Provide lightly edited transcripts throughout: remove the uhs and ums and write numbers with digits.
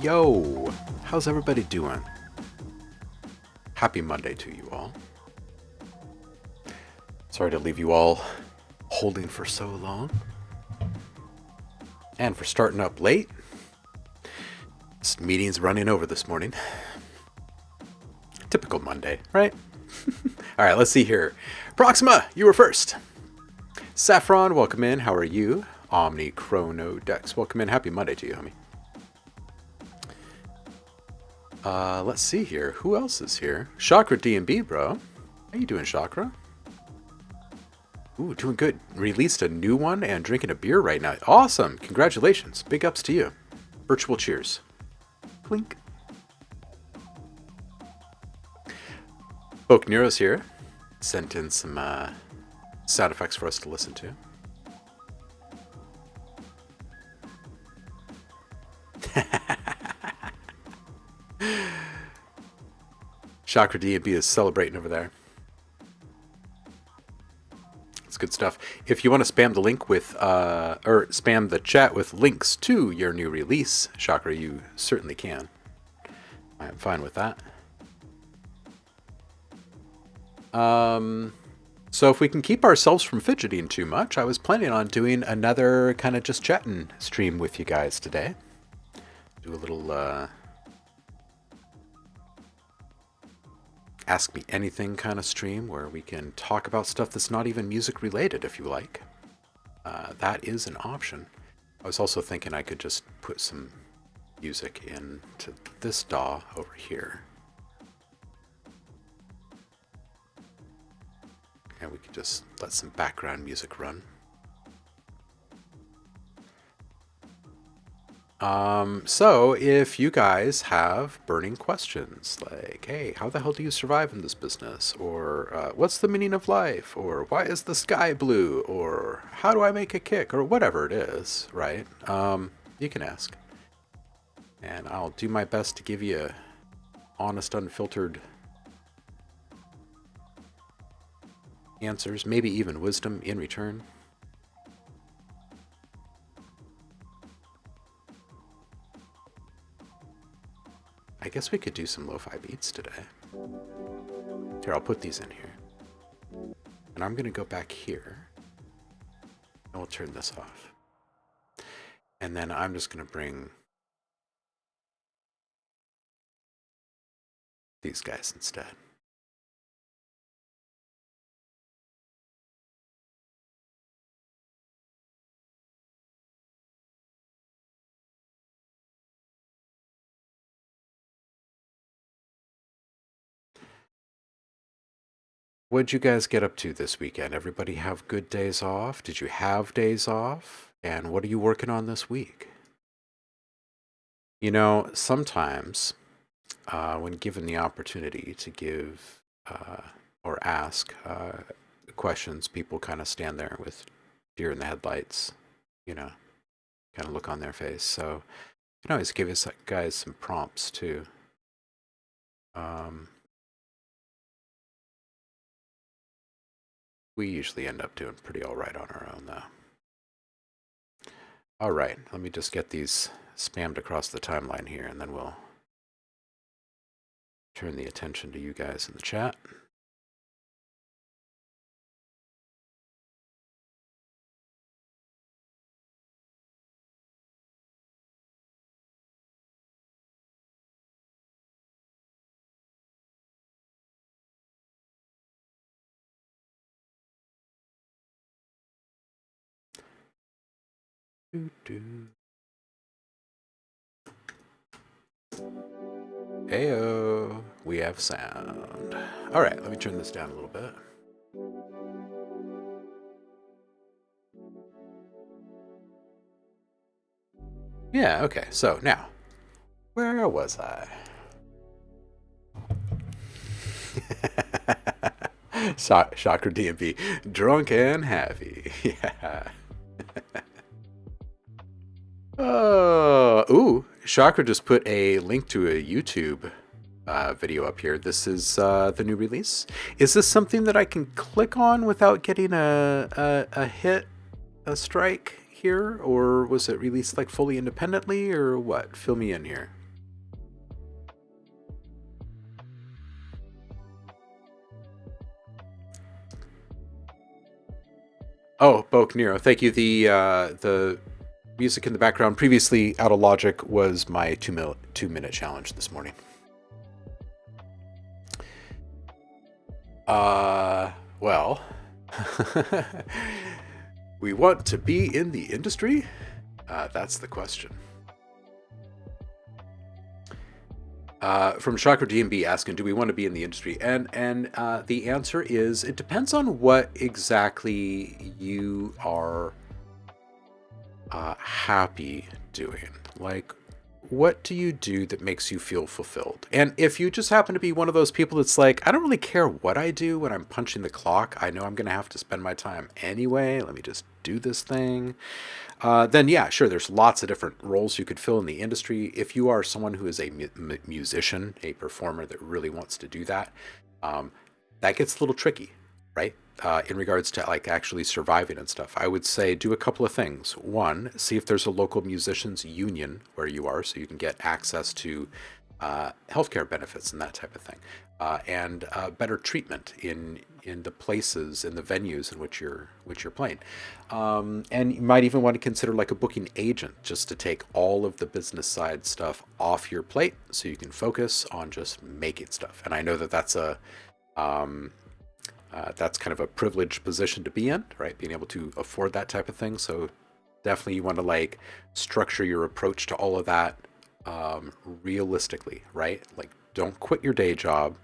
Yo, how's everybody doing? Happy Monday to you all. Sorry to leave you all holding for so long. And for starting up late. This meeting's running over this morning. Typical Monday, right? All right, let's see here. Proxima, you were first. Saffron, welcome in. How are you? Omni Chrono Dex, welcome in. Happy Monday to you, homie. Let's see here. Who else is here? Chakra D&B, bro. How you doing, Chakra? Ooh, doing good. Released a new one and drinking a beer right now. Awesome. Congratulations. Big ups to you. Virtual cheers. Clink. Oak Nero's here. Sent in some sound effects for us to listen to. Chakra D&B is celebrating over there. It's good stuff. If you want to spam the link with, or spam the chat with links to your new release, Chakra, you certainly can. I'm fine with that. So if we can keep ourselves from fidgeting too much, I was planning on doing another kind of just chatting stream with you guys today. Do a little, Ask Me Anything kind of stream where we can talk about stuff that's not even music related if you like. That is an option. I was also thinking I could just put some music into this DAW over here. And we could just let some background music run. So if you guys have burning questions like, hey, how the hell do you survive in this business? Or what's the meaning of life? Or why is the sky blue? Or how do I make a kick? Or whatever it is, right? You can ask. And I'll do my best to give you honest, unfiltered answers, maybe even wisdom in return. I guess we could do some lo-fi beats today. Here, I'll put these in here. And I'm going to go back here. And we'll turn this off. And then I'm just going to bring these guys instead. What'd you guys get up to this weekend? Everybody have good days off? Did you have days off? And what are you working on this week? You know, sometimes when given the opportunity to give or ask questions, people kind of stand there with deer in the headlights, you know, kind of look on their face. So you can always give us guys some prompts too. We usually end up doing pretty all right on our own, though. All right, let me just get these spammed across the timeline here, and then we'll turn the attention to you guys in the chat. Heyo, we have sound. All right, let me turn this down a little bit. Yeah, okay, so now, where was I? Chakra D&B, drunk and happy. Yeah. Ooh, Chakra just put a link to a YouTube video up here. This is the new release. Is this something that I can click on without getting a hit, a strike here? Or was it released like fully independently or what? Fill me in here. Oh, Boke Nero, thank you. The music in the background previously out of Logic was my 2-minute challenge this morning. Well, we want to be in the industry? That's the question. From Chakra DMB asking, do we want to be in the industry? And the answer is, it depends on what exactly you are happy doing. Like, what do you do that makes you feel fulfilled? And if you just happen to be one of those people that's like, I don't really care what I do when I'm punching the clock, I know I'm going to have to spend my time anyway, let me just do this thing. Then yeah, sure, there's lots of different roles you could fill in the industry. If you are someone who is a musician, a performer that really wants to do that, um, that gets a little tricky, right? In regards to like actually surviving and stuff, I would say do a couple of things. One, see if there's a local musicians union where you are, so you can get access to healthcare benefits and that type of thing, and better treatment in the places, in the venues in which you're playing. And you might even want to consider like a booking agent, just to take all of the business side stuff off your plate, so you can focus on just making stuff. And I know that um, that's kind of a privileged position to be in, right? Being able to afford that type of thing. So definitely you want to like structure your approach to all of that realistically, right? Like, don't quit your day job,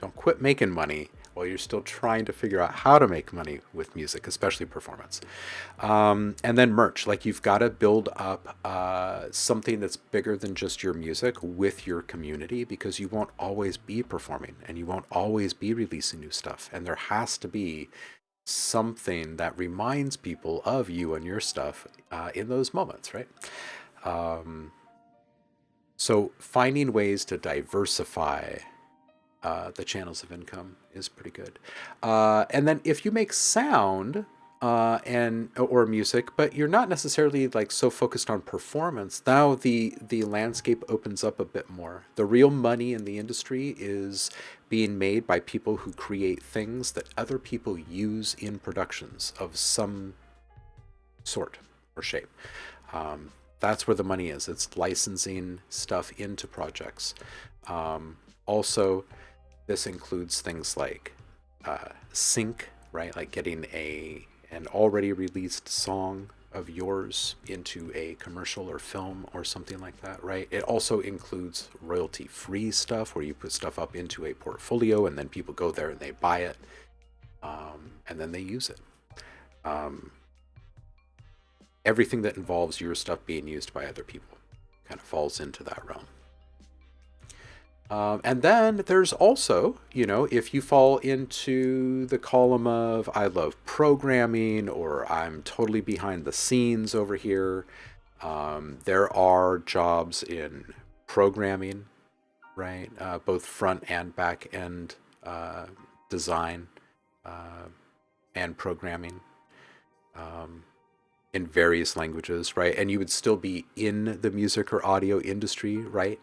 don't quit making money while you're still trying to figure out how to make money with music, especially performance. And then merch, like you've got to build up something that's bigger than just your music with your community, because you won't always be performing and you won't always be releasing new stuff. And there has to be something that reminds people of you and your stuff in those moments, right? Um, so finding ways to diversify the channels of income is pretty good. And then if you make sound and or music, but you're not necessarily like so focused on performance, now the landscape opens up a bit more. The real money in the industry is being made by people who create things that other people use in productions of some sort or shape. That's where the money is. It's licensing stuff into projects. Also, this includes things like sync, right? Like getting an already released song of yours into a commercial or film or something like that, right? It also includes royalty-free stuff where you put stuff up into a portfolio and then people go there and they buy it, and then they use it. Um, Everything that involves your stuff being used by other people kind of falls into that realm. And then there's also, if you fall into the column of I love programming or I'm totally behind the scenes over here, there are jobs in programming, right? Both front and back end design and programming in various languages, right? And you would still be in the music or audio industry, right?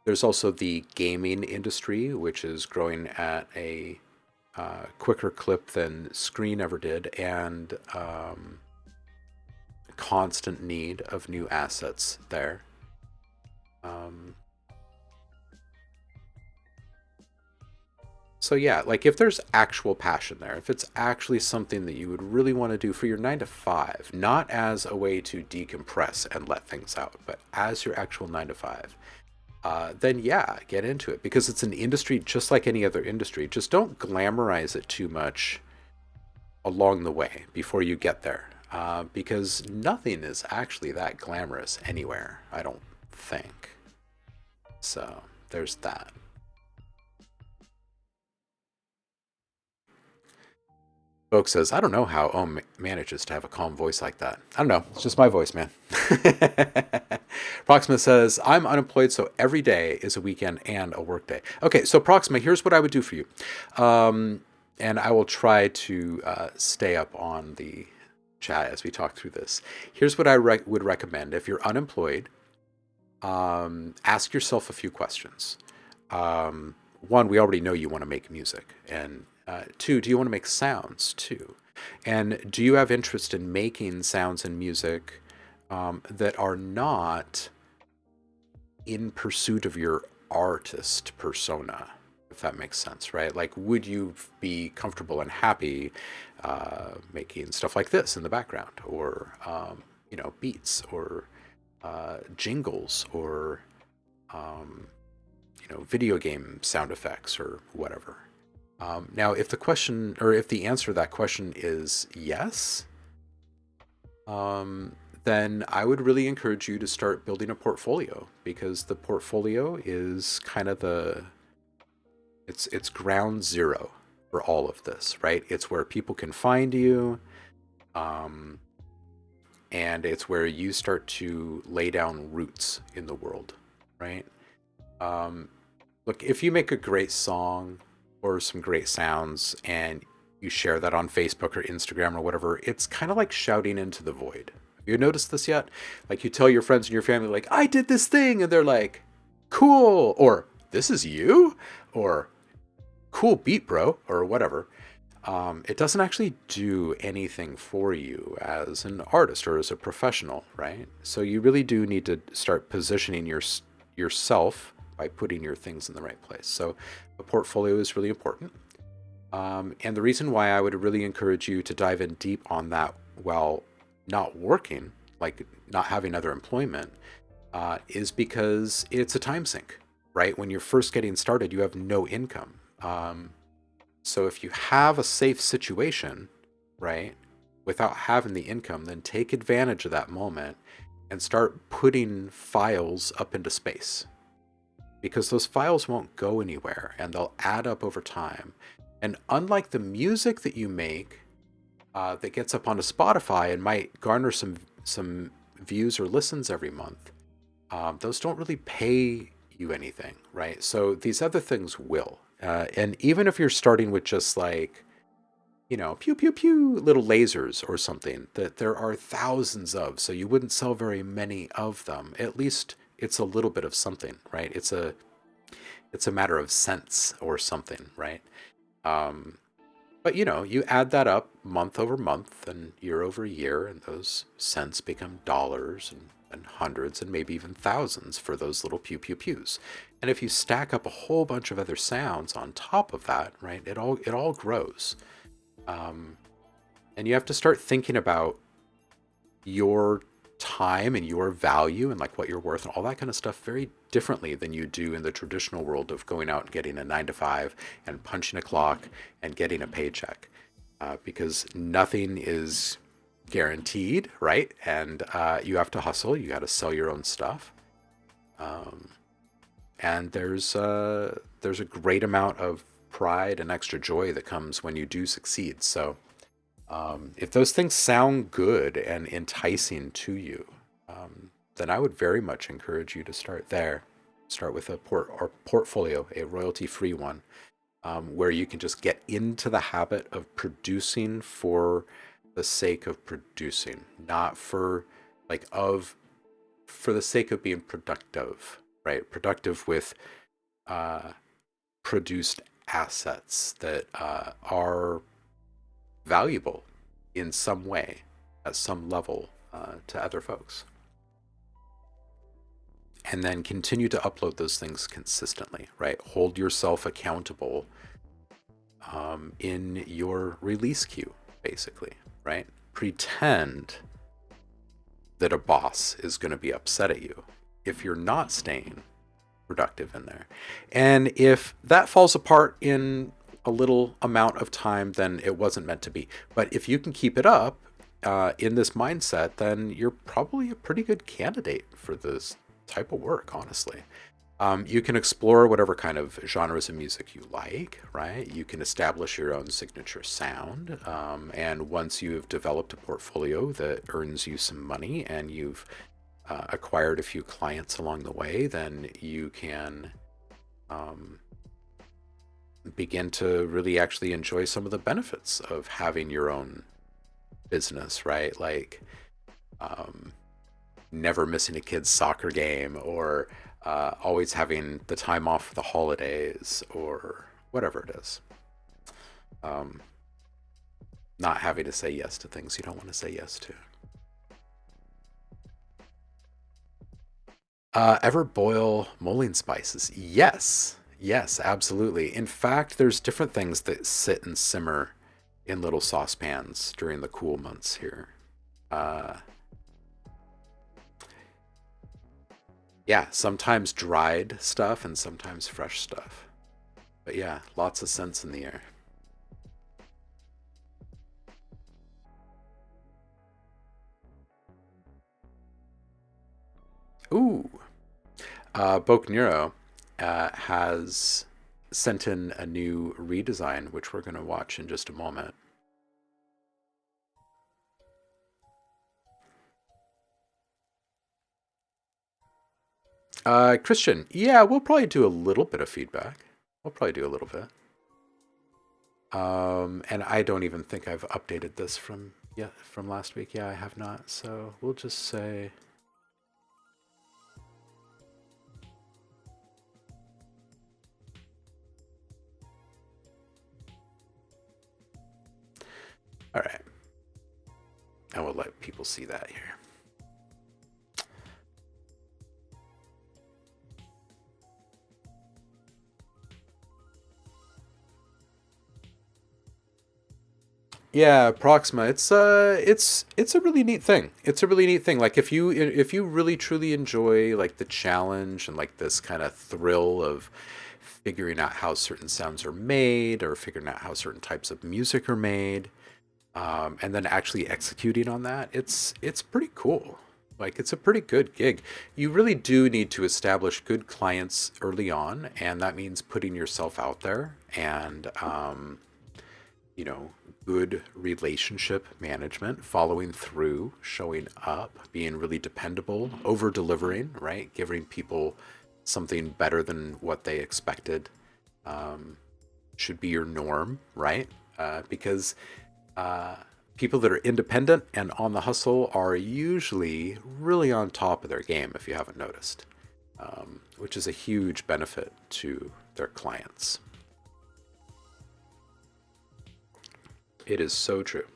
There's also the gaming industry, which is growing at a quicker clip than Screen ever did, and constant need of new assets there. Um, so yeah, like if there's actual passion there, if it's actually something that you would really want to do for your 9 to 5, not as a way to decompress and let things out, but as your actual 9 to 5, then yeah, get into it, because it's an industry just like any other industry. Just don't glamorize it too much along the way before you get there, because nothing is actually that glamorous anywhere, I don't think. So there's that. Oak says, I don't know how Ohm manages to have a calm voice like that. I don't know. It's just my voice, man. Proxima says, I'm unemployed, so every day is a weekend and a work day. Okay, so Proxima, here's what I would do for you. And I will try to stay up on the chat as we talk through this. Here's what I would recommend. If you're unemployed, ask yourself a few questions. One, we already know you want to make music. And two, do you want to make sounds too? And do you have interest in making sounds and music that are not in pursuit of your artist persona, if that makes sense, right? Like, would you be comfortable and happy making stuff like this in the background, or beats, or jingles, or video game sound effects, or whatever? Now, if the question, or if the answer to that question is yes, then I would really encourage you to start building a portfolio, because the portfolio is kind of it's ground zero for all of this, right? It's where people can find you, um, and it's where you start to lay down roots in the world, right? Um, Look, if you make a great song or some great sounds and you share that on Facebook or Instagram or whatever, it's kind of like shouting into the void. Have you noticed this yet? Like, you tell your friends and your family, like, I did this thing, and they're like, cool, or this is you, or cool beat, bro, or whatever. It doesn't actually do anything for you as an artist or as a professional, right? So you really do need to start positioning yourself by putting your things in the right place. So a portfolio is really important. And the reason why I would really encourage you to dive in deep on that while not working, like not having other employment, is because it's a time sink, right? When you're first getting started, you have no income. So if you have a safe situation, right, without having the income, then take advantage of that moment and start putting files up into space, because those files won't go anywhere and they'll add up over time. And unlike the music that you make that gets up onto Spotify and might garner some views or listens every month, those don't really pay you anything, right? So these other things will. And even if you're starting with just like, pew, pew, pew, little lasers or something that there are thousands of, so you wouldn't sell very many of them, at least it's a little bit of something, right? It's a matter of cents or something, right? But you add that up month over month and year over year, and those cents become dollars and hundreds and maybe even thousands for those little pew pew pews. And if you stack up a whole bunch of other sounds on top of that, right, it all grows. And you have to start thinking about your time and your value and like what you're worth and all that kind of stuff very differently than you do in the traditional world of going out and getting a 9 to 5 and punching a clock and getting a paycheck, because nothing is guaranteed, right? And you have to hustle. You got to sell your own stuff, and there's a great amount of pride and extra joy that comes when you do succeed. So if those things sound good and enticing to you, then I would very much encourage you to start there. Start with a portfolio, a royalty-free one, where you can just get into the habit of producing for the sake of producing, not for for the sake of being productive, right? Productive with produced assets that are valuable in some way, at some level, to other folks. And then continue to upload those things consistently, right? Hold yourself accountable in your release queue, basically, right? Pretend that a boss is going to be upset at you if you're not staying productive in there. And if that falls apart in a little amount of time, then it wasn't meant to be. But if you can keep it up in this mindset, then you're probably a pretty good candidate for this type of work, honestly. You can explore whatever kind of genres of music you like, right? You can establish your own signature sound. And once you've developed a portfolio that earns you some money and you've acquired a few clients along the way, then you can begin to really actually enjoy some of the benefits of having your own business, right? Like never missing a kid's soccer game, or always having the time off for the holidays, or whatever it is. Not having to say yes to things you don't want to say yes to. Ever boil mulling spices? Yes. Yes, absolutely. In fact, there's different things that sit and simmer in little saucepans during the cool months here. Uh, yeah, sometimes dried stuff and sometimes fresh stuff. But yeah, lots of scents in the air. Ooh, Boke Nero has sent in a new redesign, which we're going to watch in just a moment. Christian, yeah, we'll probably do a little bit of feedback. We'll probably do a little bit. And I don't even think I've updated this from last week. Yeah, I have not. So we'll just say, all right, and we'll let people see that here. Yeah, Proxima. It's a really neat thing. It's a really neat thing. Like if you really truly enjoy like the challenge and like this kind of thrill of figuring out how certain sounds are made or figuring out how certain types of music are made, and then actually executing on that, it's pretty cool. Like it's a pretty good gig. You really do need to establish good clients early on, and that means putting yourself out there and you know, good relationship management, following through, showing up, being really dependable, over delivering, right? Giving people something better than what they expected should be your norm, right? Because uh, people that are independent and on the hustle are usually really on top of their game, if you haven't noticed, which is a huge benefit to their clients. It is so true.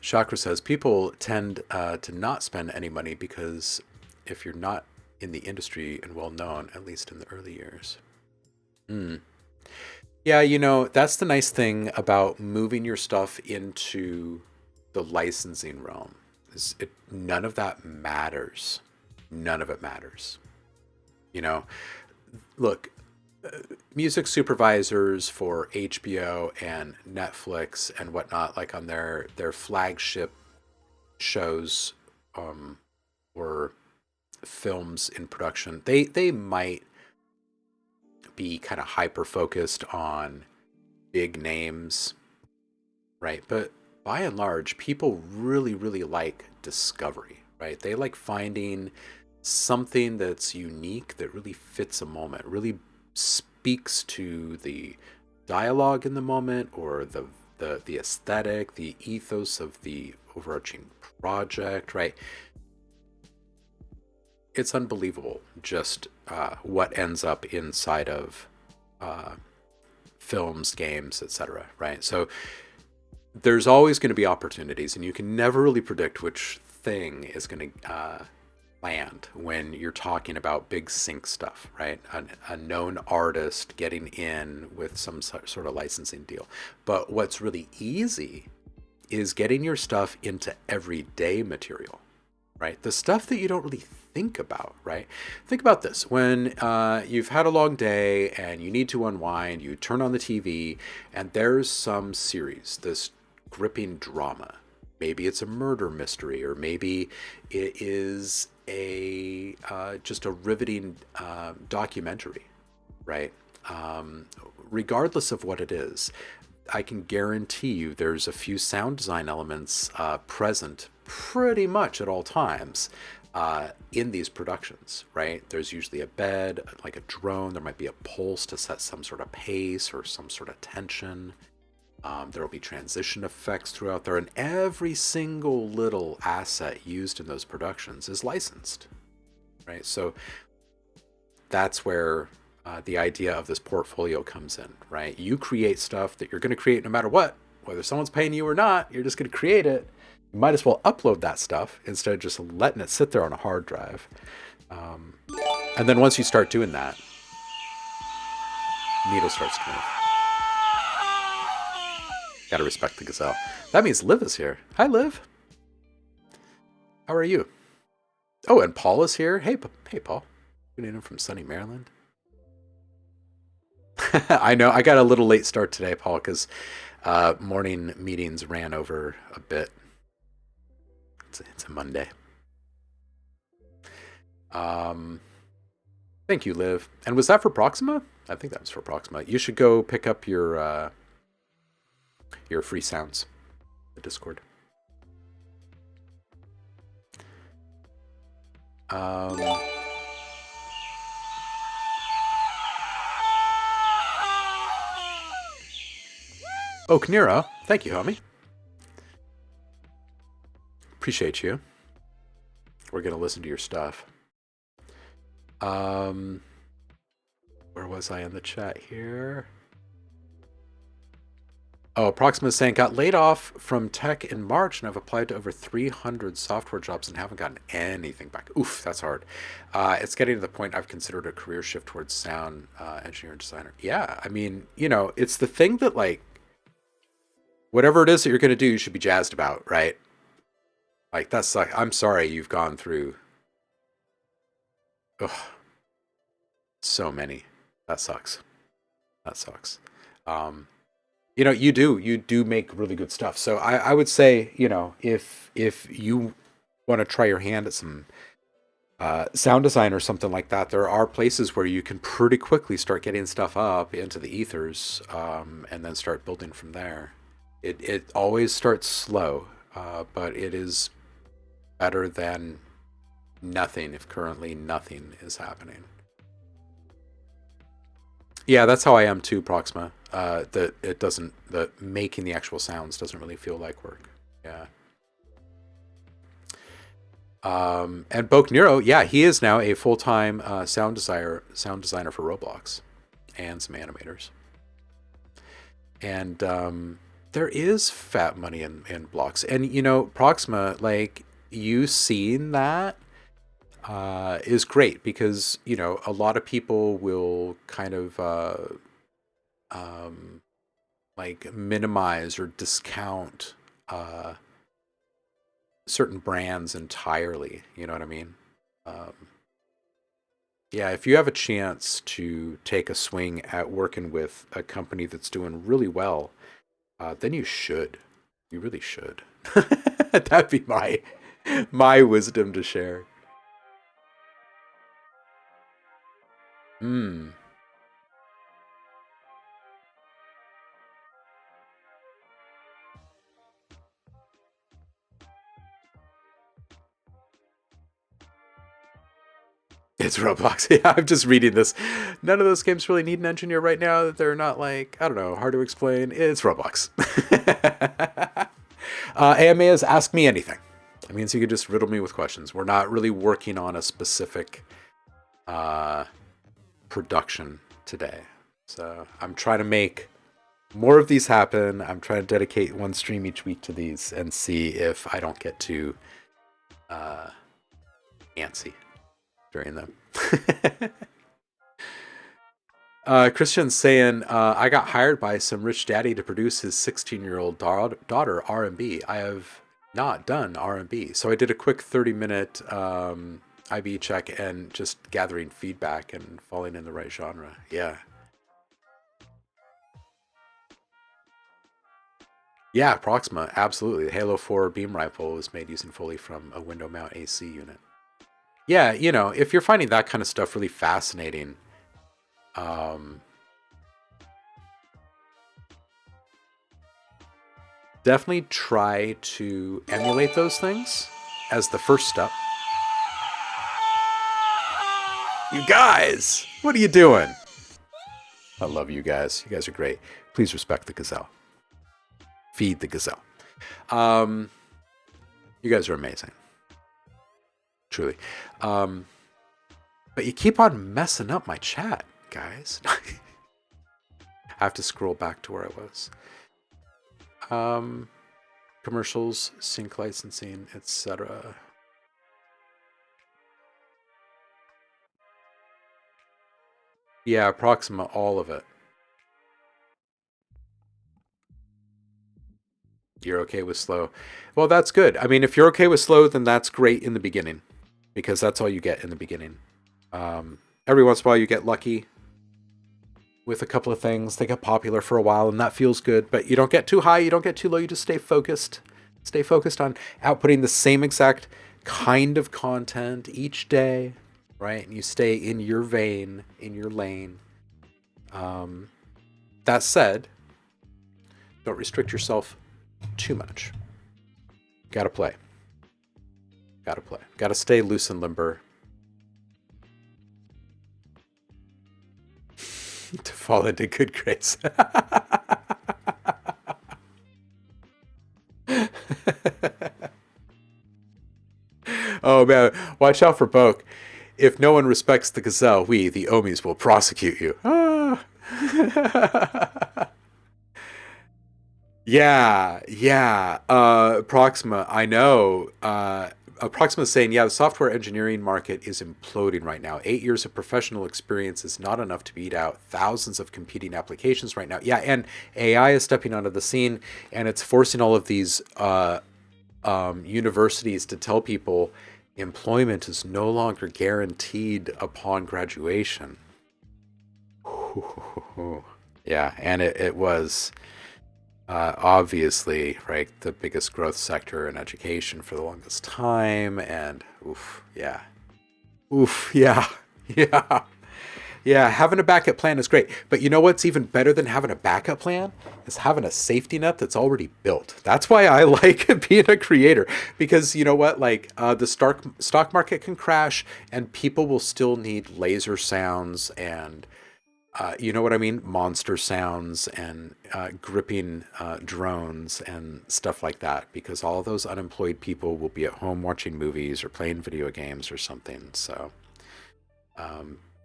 Chakra says people tend to not spend any money because if you're not in the industry and well known, at least in the early years. Mm. Yeah, that's the nice thing about moving your stuff into the licensing realm. Is none of that matters. None of it matters. You know, look, music supervisors for HBO and Netflix and whatnot, like on their flagship shows, um, or films in production, they might be kind of hyper focused on big names, right? But by and large, people really like discovery, right? They like finding something that's unique that really fits a moment, really speaks to the dialogue in the moment or the aesthetic, the ethos of the overarching project, right? It's unbelievable just what ends up inside of uh, films, games, etc. Right? So there's always going to be opportunities, and you can never really predict which thing is going to land when you're talking about big sync stuff, right? A known artist getting in with some sort of licensing deal. But what's really easy is getting your stuff into everyday material, right? The stuff that you don't really think about, right? Think about this. When you've had a long day and you need to unwind, you turn on the TV and there's some series, this gripping drama. Maybe it's a murder mystery, or maybe it is a just a riveting documentary, right? Regardless of what it is, I can guarantee you there's a few sound design elements present pretty much at all times in these productions, right? There's usually a bed, like a drone. There might be a pulse to set some sort of pace or some sort of tension. There will be transition effects throughout there, and every single little asset used in those productions is licensed, right? So that's where the idea of this portfolio comes in, right? You create stuff that you're going to create no matter what, whether someone's paying you or not. You're just going to create it. You might as well upload that stuff instead of just letting it sit there on a hard drive. And then once you start doing that, needle starts to move. Gotta respect the gazelle. That means Liv is here. Hi, Liv. How are you? Oh, and Paul is here. Hey, Paul. Tuning in from sunny Maryland. I know. I got a little late start today, Paul, because morning meetings ran over a bit. It's a Monday. Thank you, Liv. And was that for Proxima? I think that was for Proxima. You should go pick up your free sounds, the Discord. Oh, Knira, thank you, homie. Appreciate you. We're gonna listen to your stuff. Where was I in the chat here? Oh, Proxima is saying, got laid off from tech in March and I've applied to over 300 software jobs and haven't gotten anything back. Oof, that's hard. It's getting to the point I've considered a career shift towards sound engineer and designer. Yeah, I mean, you know, it's the thing that, like, whatever it is that you're going to do, you should be jazzed about, right? Like, that's like, I'm sorry you've gone through, ugh, so many. That sucks. That sucks. You know, you do make really good stuff. So I would say, you know, if you want to try your hand at some sound design or something like that, there are places where you can pretty quickly start getting stuff up into the ethers, and then start building from there. It always starts slow, but it is better than nothing if currently nothing is happening. Yeah, that's how I am too, Proxima. That making the actual sounds doesn't really feel like work. Yeah. And Boke Nero, yeah, he is now a full-time sound designer for Roblox and some animators. And there is fat money in blocks. And, you know, Proxima, like, you seeing that is great because, you know, a lot of people will kind of like minimize or discount certain brands entirely. You know what I mean? Yeah, if you have a chance to take a swing at working with a company that's doing really well, then you should. You really should. That'd be my wisdom to share. Hmm. It's Roblox. Yeah, I'm just reading this. None of those games really need an engineer right now. They're not, like, I don't know, hard to explain. It's Roblox. AMA is Ask Me Anything. That means you can just riddle me with questions. We're not really working on a specific production today. So I'm trying to make more of these happen. I'm trying to dedicate one stream each week to these and see if I don't get too antsy during them. Christian's saying, I got hired by some rich daddy to produce his 16-year-old daughter R&B. I have not done R&B. So I did a quick 30-minute IB check and just gathering feedback and falling in the right genre. Yeah. Yeah, Proxima, absolutely. The Halo 4 beam rifle was made using Foley from a window mount AC unit. Yeah, you know, if you're finding that kind of stuff really fascinating, definitely try to emulate those things as the first step. You guys, what are you doing? I love you guys. You guys are great. Please respect the gazelle. Feed the gazelle. You guys are amazing. Truly. But you keep on messing up my chat. guys. I have to scroll back to where I was. Commercials, sync licensing, etc. Yeah, Proxima, all of it. You're okay with slow. Well, that's good. I mean, if you're okay with slow, then that's great in the beginning, because that's all you get in the beginning. Every once in a while, you get lucky with a couple of things. They get popular for a while, and that feels good. But you don't get too high, you don't get too low. You just stay focused. Stay focused on outputting the same exact kind of content each day, right? And you stay in your vein, in your lane. That said, don't restrict yourself too much. Gotta play. Gotta play. Gotta stay loose and limber. To fall into good grace. Oh man, watch out for Boke. If no one respects the gazelle, we, the Ohmies, will prosecute you. Ah. Yeah. Proxima, I know. Proxima is saying, yeah, the software engineering market is imploding right now. 8 years of professional experience is not enough to beat out thousands of competing applications right now. Yeah, and AI is stepping onto the scene, and it's forcing all of these universities to tell people employment is no longer guaranteed upon graduation. Yeah, and it was obviously, right, the biggest growth sector in education for the longest time, and yeah, yeah. Having a backup plan is great, but you know what's even better than having a backup plan is having a safety net that's already built. That's why I like being a creator, because you know what, like the stock market can crash, and people will still need laser sounds and you know what I mean? Monster sounds and gripping drones and stuff like that, because all of those unemployed people will be at home watching movies or playing video games or something. So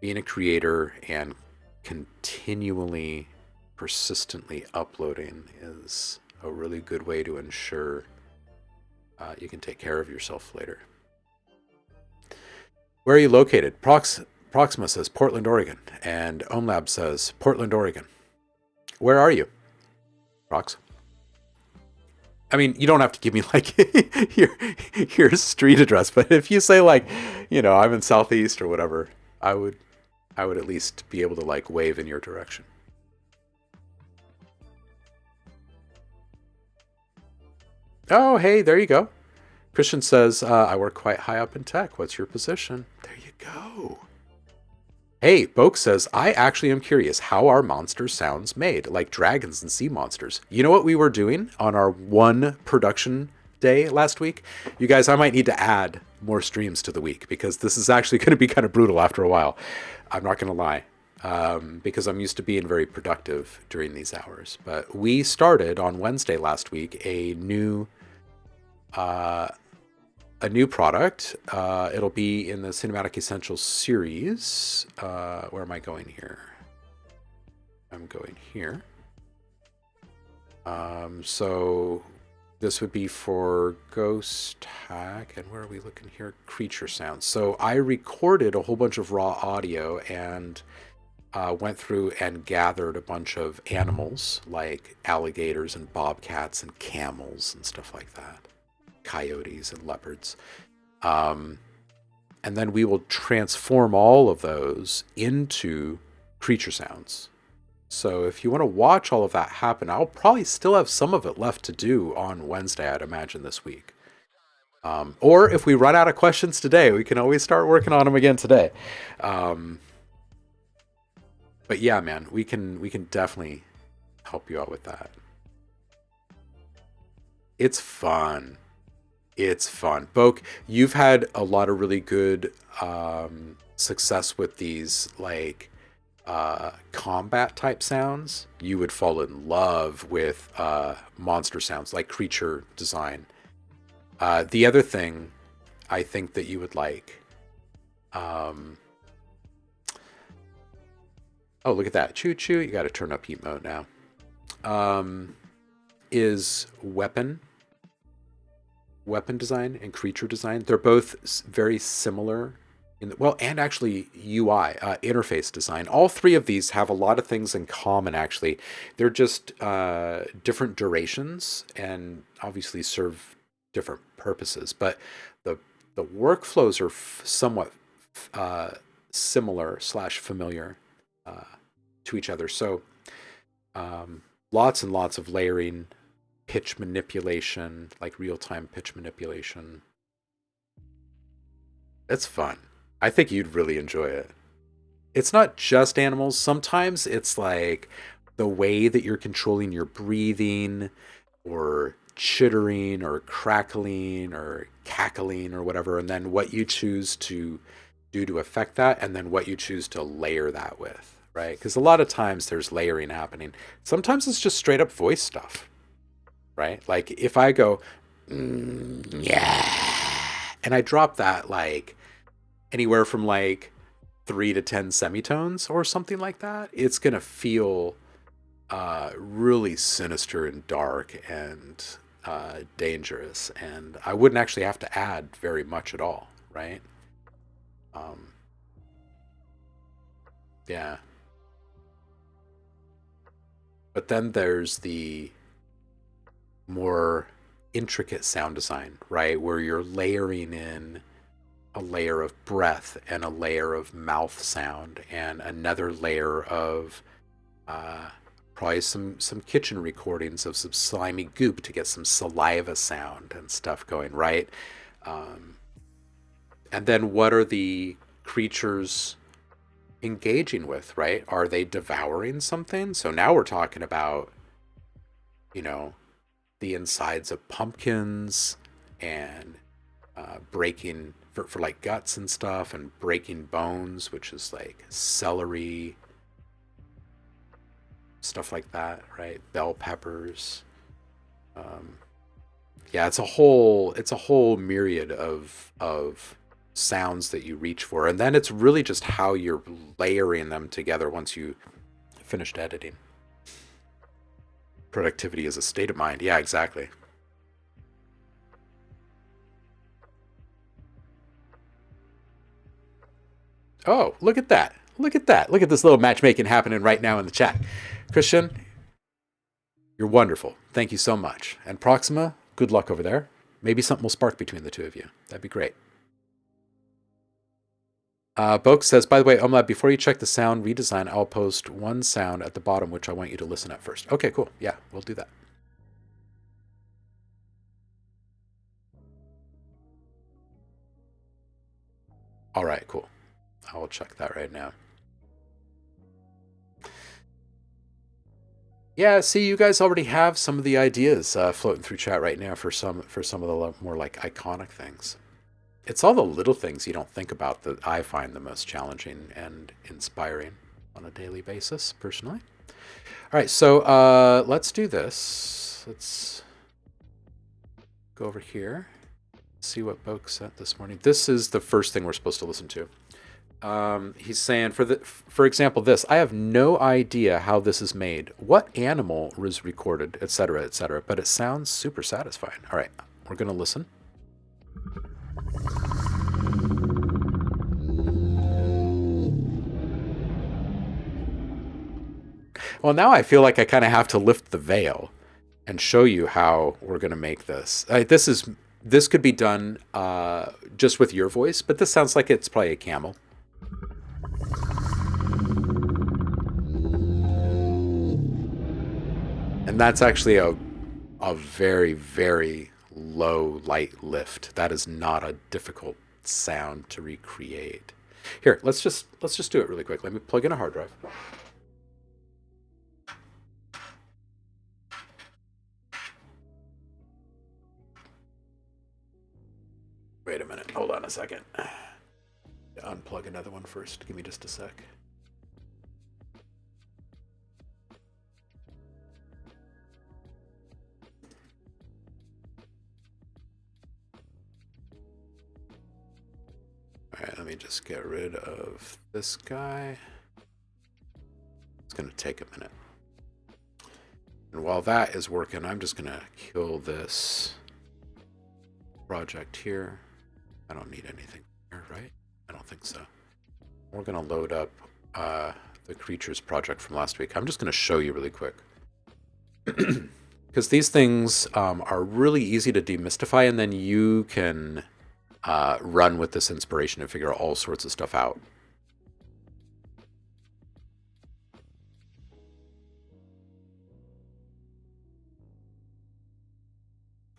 being a creator and continually, persistently uploading is a really good way to ensure you can take care of yourself later. Where are you located? Proxima says Portland, Oregon, and OhmLab says Portland, Oregon. Where are you, Prox? I mean, you don't have to give me like your street address, but if you say like, you know, I'm in Southeast or whatever, I would at least be able to like wave in your direction. Oh, hey, there you go. Christian says, I work quite high up in tech. What's your position? There you go. Hey, Boke says, I actually am curious, how are monster sounds made, like dragons and sea monsters? You know what we were doing on our one production day last week? You guys, I might need to add more streams to the week, because this is actually going to be kind of brutal after a while. I'm not going to lie, because I'm used to being very productive during these hours. But we started on Wednesday last week a new product. It'll be in the Cinematic Essentials series. Where am I going here? I'm going here. So this would be for Ghost Hack. And where are we looking here? Creature sounds. So I recorded a whole bunch of raw audio and went through and gathered a bunch of animals like alligators and bobcats and camels and stuff like that. Coyotes and leopards. And then we will transform all of those into creature sounds. So if you want to watch all of that happen, I'll probably still have some of it left to do on Wednesday, I'd imagine, this week. Or if we run out of questions today, we can always start working on them again today. But yeah, man, we can definitely help you out with that. It's fun. It's fun. Boke, you've had a lot of really good success with these like combat type sounds. You would fall in love with monster sounds, like creature design. The other thing I think that you would like, Oh, look at that. Choo choo. You got to turn up heat mode now. Is weapon design and creature design. They're both very similar well, and actually UI, interface design. All three of these have a lot of things in common, actually. They're just different durations and obviously serve different purposes. But the, the workflows are somewhat similar slash familiar uh, to each other. So lots and lots of layering, pitch manipulation, like real-time pitch manipulation. It's fun. I think you'd really enjoy it. It's not just animals. Sometimes it's like the way that you're controlling your breathing or chittering or crackling or cackling or whatever, and then what you choose to do to affect that, and then what you choose to layer that with, right? Because a lot of times there's layering happening. Sometimes it's just straight up voice stuff, right? Like if I go, yeah, and I drop that like anywhere from like 3 to 10 semitones or something like that, it's gonna feel really sinister and dark and dangerous. And I wouldn't actually have to add very much at all, right? Um, yeah. But then there's the more intricate sound design, right? Where you're layering in a layer of breath and a layer of mouth sound and another layer of uh, probably some kitchen recordings of some slimy goop to get some saliva sound and stuff going, right? Um, and then what are the creatures engaging with, right? Are they devouring something? So now we're talking about, you know, the insides of pumpkins and breaking for like guts and stuff, and breaking bones, which is like celery, stuff like that, right? Bell peppers. Um, yeah, it's a whole myriad of sounds that you reach for, and then it's really just how you're layering them together once you finished editing. Productivity is a state of mind. Yeah, exactly. Oh, look at that. Look at that. Look at this little matchmaking happening right now in the chat. Christian, you're wonderful. Thank you so much. And Proxima, good luck over there. Maybe something will spark between the two of you. That'd be great. Boke says, by the way, OhmLab, before you check the sound redesign, I'll post one sound at the bottom, which I want you to listen at first. Okay, cool. Yeah, we'll do that. All right, cool. I will check that right now. Yeah, see, you guys already have some of the ideas floating through chat right now for some of the more like iconic things. It's all the little things you don't think about that I find the most challenging and inspiring on a daily basis, personally. All right, so let's do this. Let's go over here, see what Boke sent this morning. This is the first thing we're supposed to listen to. He's saying, for example, this. I have no idea how this is made, what animal was recorded, etc., etc., but it sounds super satisfying. All right, we're gonna listen. Well, now I feel like I kind of have to lift the veil and show you how we're gonna make this. This could be done just with your voice, but this sounds like it's probably a camel. And that's actually a very, very low light lift. That is not a difficult sound to recreate. Here, let's just do it really quick. Let me plug in a hard drive. Wait a minute. Hold on a second. Unplug another one first. Give me just a sec. All right, let me just get rid of this guy. It's going to take a minute. And while that is working, I'm just going to kill this project here. I don't need anything here, right? I don't think so. We're going to load up the creatures project from last week. I'm just going to show you really quick. Because these things are really easy to demystify, and then you can run with this inspiration and figure all sorts of stuff out.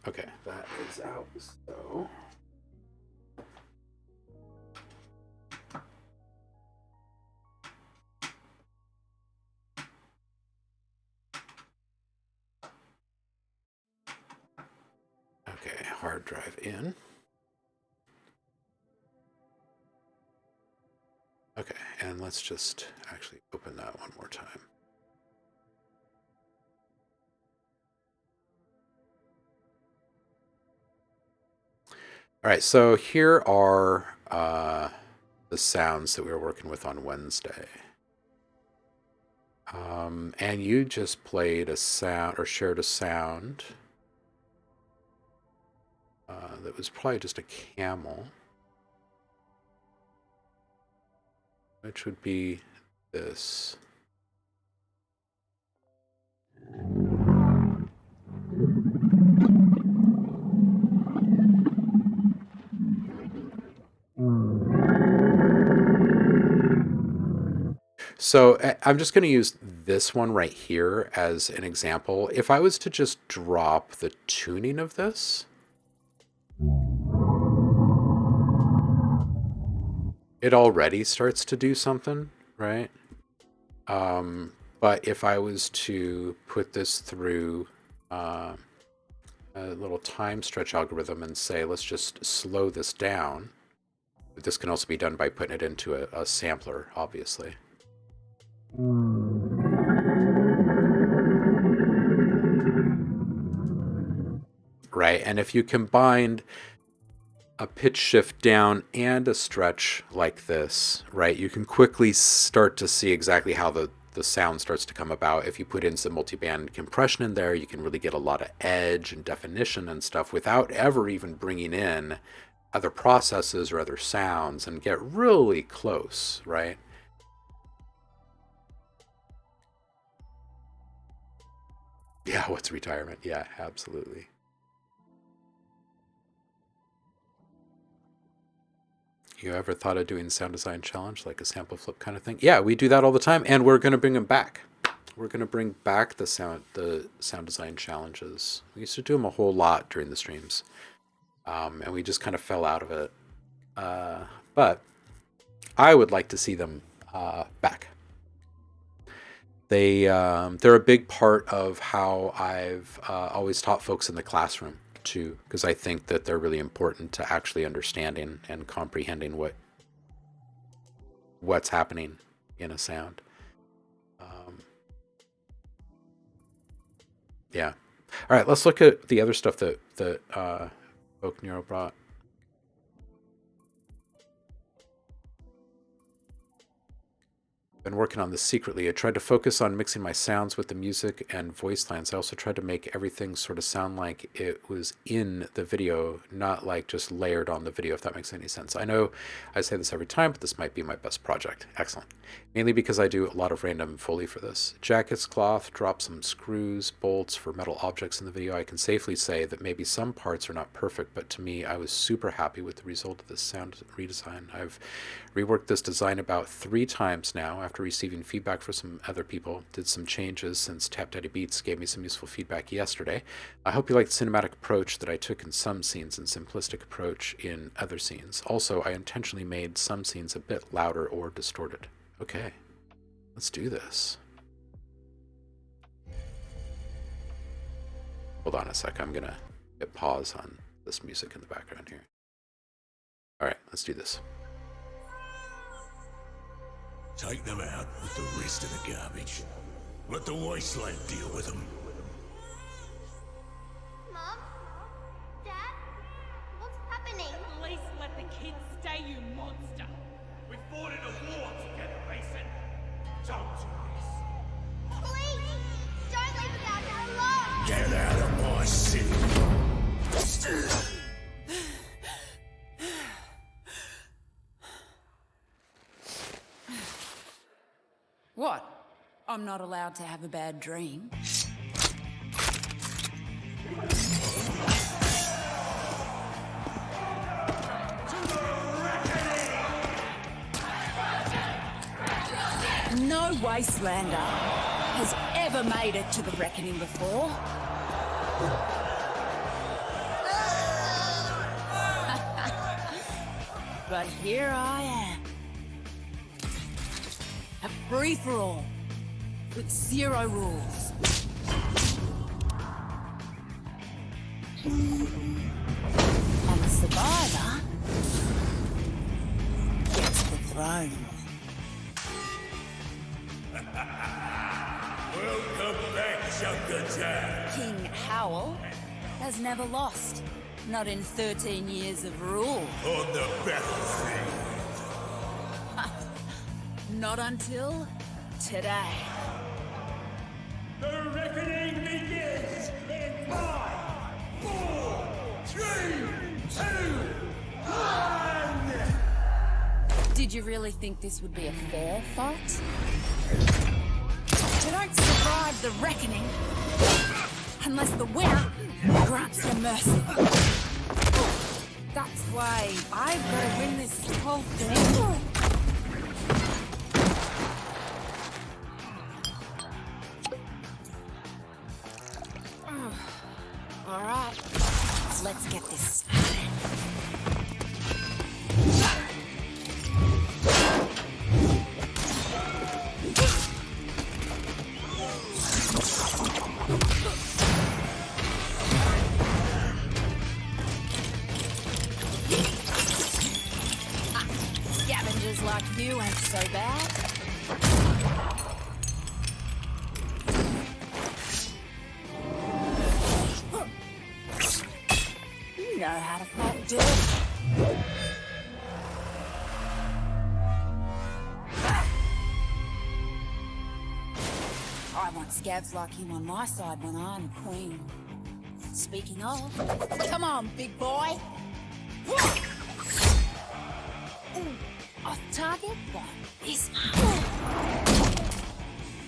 Okay, that is out, so... Okay, hard drive in. Okay, and let's just actually open that one more time. All right, so here are the sounds that we were working with on Wednesday. And you just played a sound, or shared a sound, that was probably just a camel, which would be this. So I'm just going to use this one right here as an example. If I was to just drop the tuning of this, it already starts to do something, right? But if I was to put this through a little time stretch algorithm and say, let's just slow this down, this can also be done by putting it into a sampler, obviously. Right, and if you combined a pitch shift down and a stretch like this, right, you can quickly start to see exactly how the sound starts to come about. If you put in some multiband compression in there, you can really get a lot of edge and definition and stuff without ever even bringing in other processes or other sounds and get really close, right? Yeah, what's retirement? Yeah, absolutely. You ever thought of doing sound design challenge, like a sample flip kind of thing? Yeah, we do that all the time, and we're going to bring them back. We're going to bring back the sound design challenges. We used to do them a whole lot during the streams, and we just kind of fell out of it. But I would like to see them back. They're a big part of how I've always taught folks in the classroom too, because I think that they're really important to actually understanding and comprehending what's happening in a sound. Yeah. All right, let's look at the other stuff that Oak Nero brought. Been working on this secretly. I tried to focus on mixing my sounds with the music and voice lines. I also tried to make everything sort of sound like it was in the video, not like just layered on the video, if that makes any sense. I know I say this every time, but this might be my best project. Excellent. Mainly because I do a lot of random Foley for this. Jackets, cloth, drop some screws, bolts for metal objects in the video. I can safely say that maybe some parts are not perfect, but to me, I was super happy with the result of this sound redesign. I've reworked this design about 3 times now after receiving feedback from some other people. Did some changes since Tap Daddy Beats gave me some useful feedback yesterday. I hope you like the cinematic approach that I took in some scenes and simplistic approach in other scenes. Also, I intentionally made some scenes a bit louder or distorted. Okay, let's do this. Hold on a sec, I'm gonna hit pause on this music in the background here. All right, let's do this. Take them out with the rest of the garbage. Let the wasteland deal with them. Mom? Dad? What's happening? Please let the kids stay, you monster! We fought in a war together, Mason. Don't do this. Get out of my city! What? I'm not allowed to have a bad dream? No Wastelander has ever made it to the Reckoning before. But here I am. A free-for-all. With 0 rules. And the survivor gets the throne. Welcome back, Chunkajack! King Howell has never lost. Not in 13 years of rule. On the battlefield! Not until today. The reckoning begins in 5, 4, 3, 2, 1! Did you really think this would be a fair fight? You don't survive the reckoning unless the winner grants you mercy. That's why I've got to win this whole thing. All right, let's get this started. Scavengers like you ain't so bad. You know how to fight dirty. I want scavs like him on my side when I'm queen. Speaking of, come on, big boy. Ooh, off target, but this.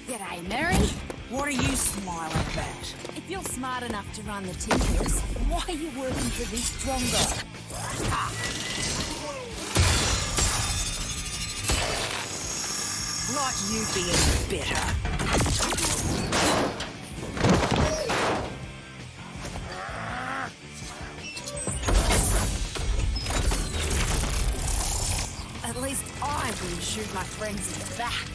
G'day, Mary. What are you smiling about? If you're smart enough to run the Tinkers, why are you working for this stronger? Like you being bitter. At least I wouldn't shoot my friends in the back.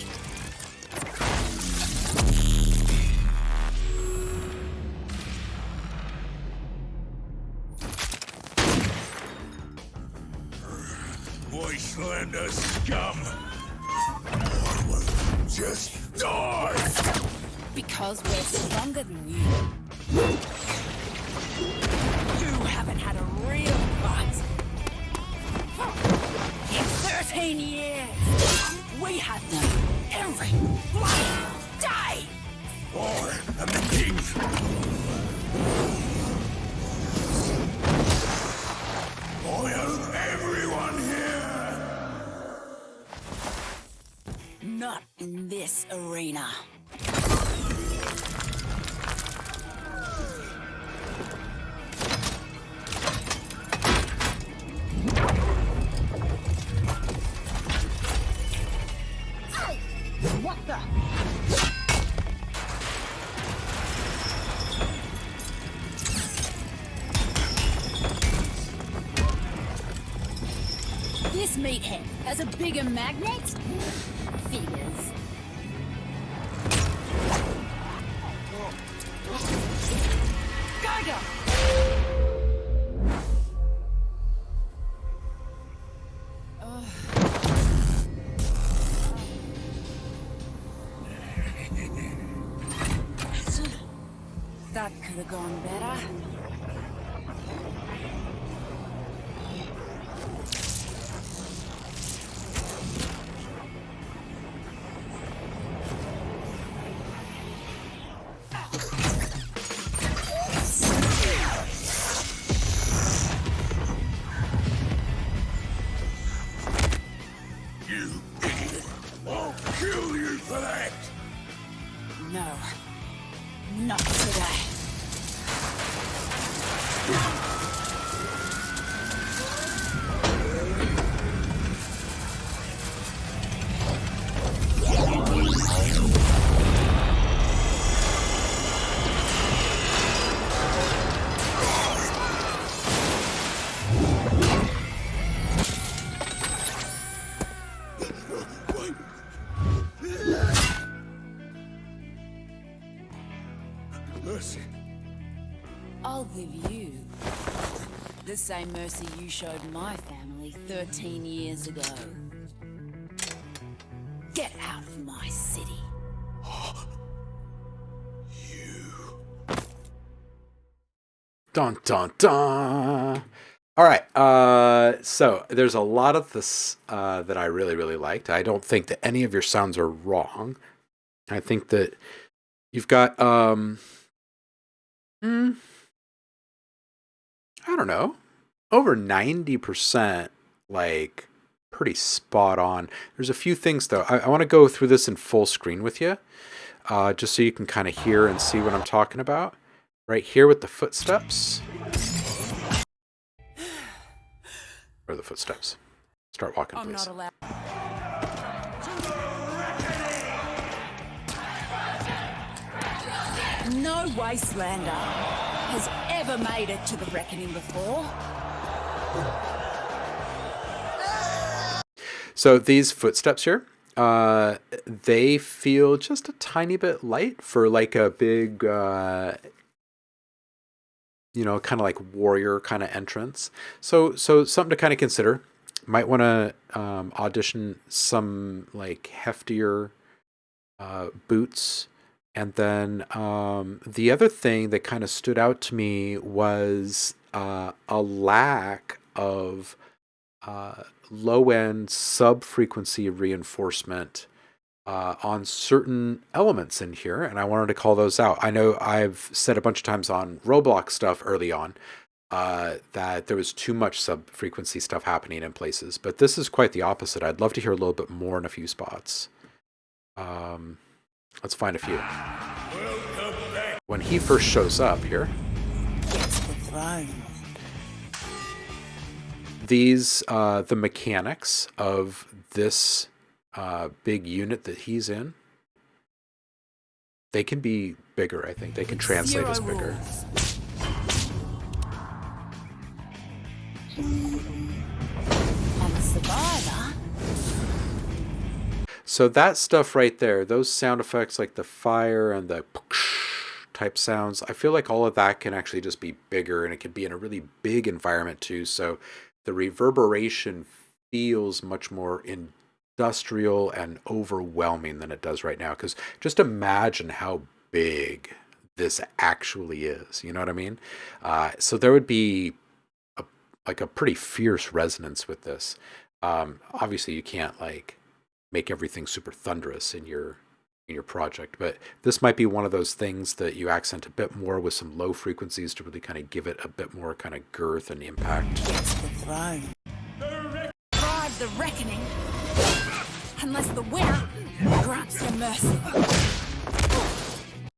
Wastelander scum! I will just die! Because we're stronger than you. You haven't had a real fight. In 13 years, we have them every bloody day! I am the king! I own everyone here! Not in this arena. What the? This meathead has a bigger magnet? Figures. Go! That could have gone better. You idiot! I'll kill you for that! No. Not today. Mercy. I'll give you the same mercy you showed my family 13 years ago. Get out of my city. Dun dun dun. All right. So there's a lot of this that I really, really liked. I don't think that any of your sounds are wrong. I think that you've got I don't know, over 90%, like pretty spot on. There's a few things though. I want to go through this in full screen with you, just so you can kind of hear and see what I'm talking about. Right here with the footsteps. Or the footsteps. Start walking, I'm please. not allowed. No wastelander has ever made it to the reckoning before. So these footsteps here, they feel just a tiny bit light for like a big, you know, kind of like warrior kind of entrance. So something to kind of consider. Might want to audition some like heftier boots. And then the other thing that kind of stood out to me was a lack of low-end sub-frequency reinforcement on certain elements in here, and I wanted to call those out. I know I've said a bunch of times on Roblox stuff early on that there was too much sub-frequency stuff happening in places, but this is quite the opposite. I'd love to hear a little bit more in a few spots. Let's find a few. When he first shows up here, It's the throne. these, the mechanics of this big unit that he's in, they can be bigger, I think. They can translate as bigger. I'm a survivor. So that stuff right there, those sound effects like the fire and the type sounds, I feel like all of that can actually just be bigger, and it can be in a really big environment too. So the reverberation feels much more industrial and overwhelming than it does right now. Because just imagine how big this actually is. You know what I mean? So there would be like a pretty fierce resonance with this. Obviously, you can't like make everything super thunderous in your project, but this might be one of those things that you accent a bit more with some low frequencies to really kind of give it a bit more kind of girth and impact. It's the throne. Drive the reckoning. Unless the winner grants their mercy.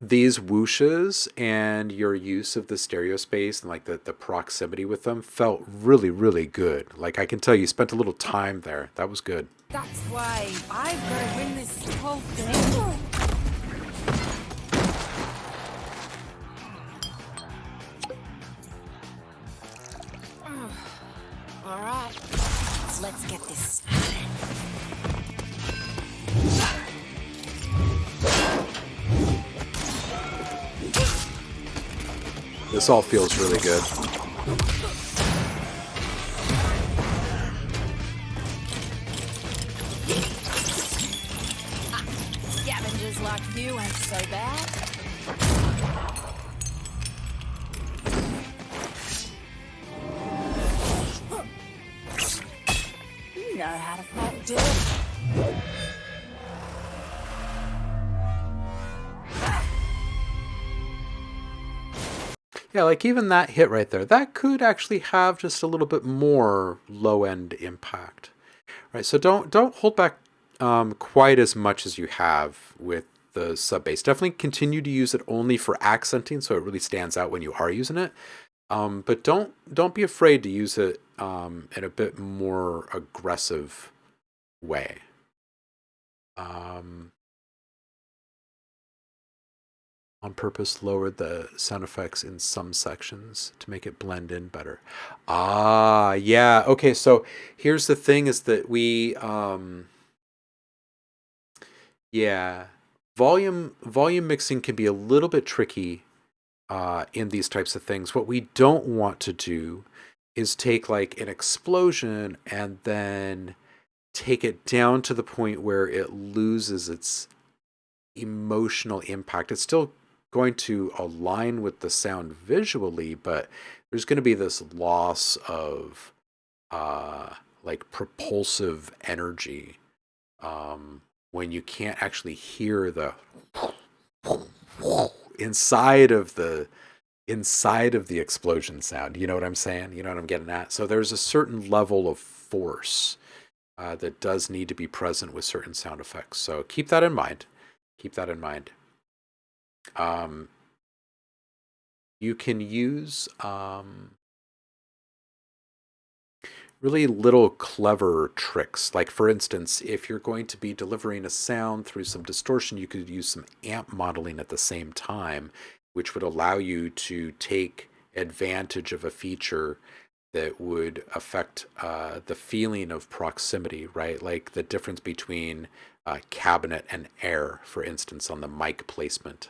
These whooshes and your use of the stereo space and like the proximity with them felt really, really good. Like I can tell you spent a little time there. That was good. That's why I've got to win this whole thing. All right, let's get this started. This all feels really good. Scavengers like you ain't so bad. You know how to fight dirty. Yeah, like even that hit right there, that could actually have just a little bit more low-end impact. Right. So don't hold back quite as much as you have with the sub bass. Definitely continue to use it only for accenting, so it really stands out when you are using it. But don't be afraid to use it in a bit more aggressive way. On purpose lowered the sound effects in some sections to make it blend in better. Ah, yeah. Okay, so here's the thing is that yeah, volume mixing can be a little bit tricky in these types of things. What we don't want to do is take like an explosion and then take it down to the point where it loses its emotional impact. It's still going to align with the sound visually, but there's going to be this loss of like propulsive energy when you can't actually hear the inside of the explosion sound. You know what I'm saying? You know what I'm getting at? So there's a certain level of force that does need to be present with certain sound effects. So keep that in mind. Keep that in mind. You can use really little clever tricks. Like for instance, if you're going to be delivering a sound through some distortion, you could use some amp modeling at the same time, which would allow you to take advantage of a feature that would affect the feeling of proximity, right? Like the difference between cabinet and air, for instance, on the mic placement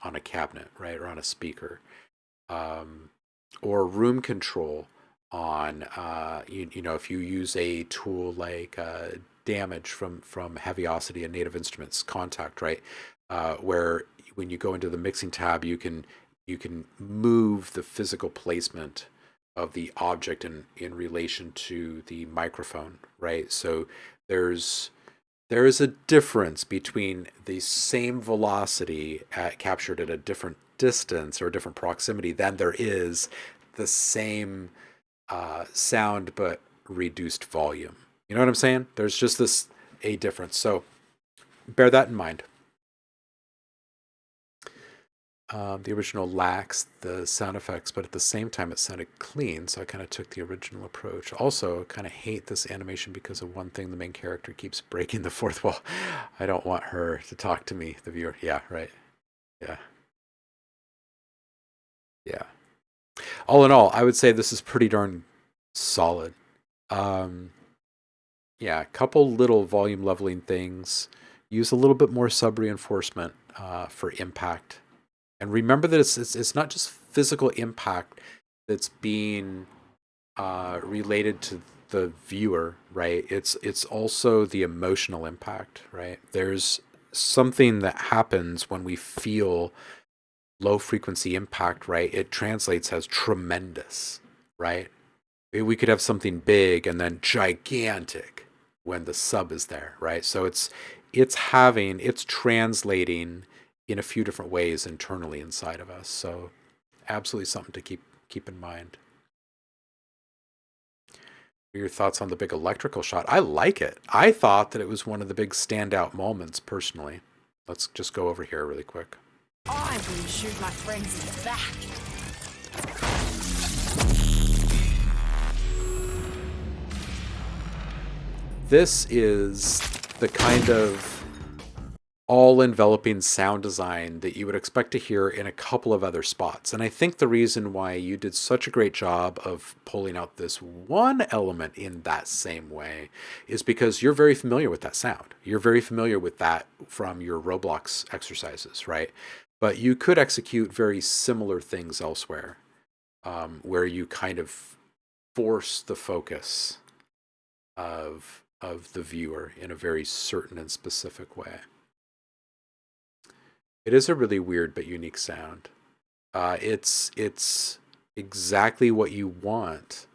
on a cabinet, right, or on a speaker, or room control on you know, if you use a tool like damage from Heaviosity and Native Instruments Kontakt, right, where when you go into the mixing tab, you can move the physical placement of the object in relation to the microphone, right? So there is a difference between the same velocity captured at a different distance or a different proximity than there is the same sound but reduced volume. You know what I'm saying? There's just a difference. So bear that in mind. The original lacks the sound effects, but at the same time it sounded clean, so I kind of took the original approach. Also, kind of hate this animation because of one thing: the main character keeps breaking the fourth wall. I don't want her to talk to me, the viewer. Yeah, right. Yeah. Yeah. All in all, I would say this is pretty darn solid. Um, yeah, a couple little volume leveling things. Use a little bit more sub reinforcement for impact. And remember that it's not just physical impact that's being related to the viewer, right? It's also the emotional impact, right? There's something that happens when we feel low frequency impact, right? It translates as tremendous, right? We could have something big and then gigantic when the sub is there, right? So it's translating in a few different ways internally inside of us. So absolutely something to keep in mind. Your thoughts on the big electrical shot? I like it. I thought that it was one of the big standout moments personally. Let's just go over here really quick. I will shoot my friends in the back. This is the kind of all-enveloping sound design that you would expect to hear in a couple of other spots. And I think the reason why you did such a great job of pulling out this one element in that same way is because you're very familiar with that sound. You're very familiar with that from your Roblox exercises, right? But you could execute very similar things elsewhere, where you kind of force the focus of the viewer in a very certain and specific way. It is a really weird but unique sound. It's exactly what you want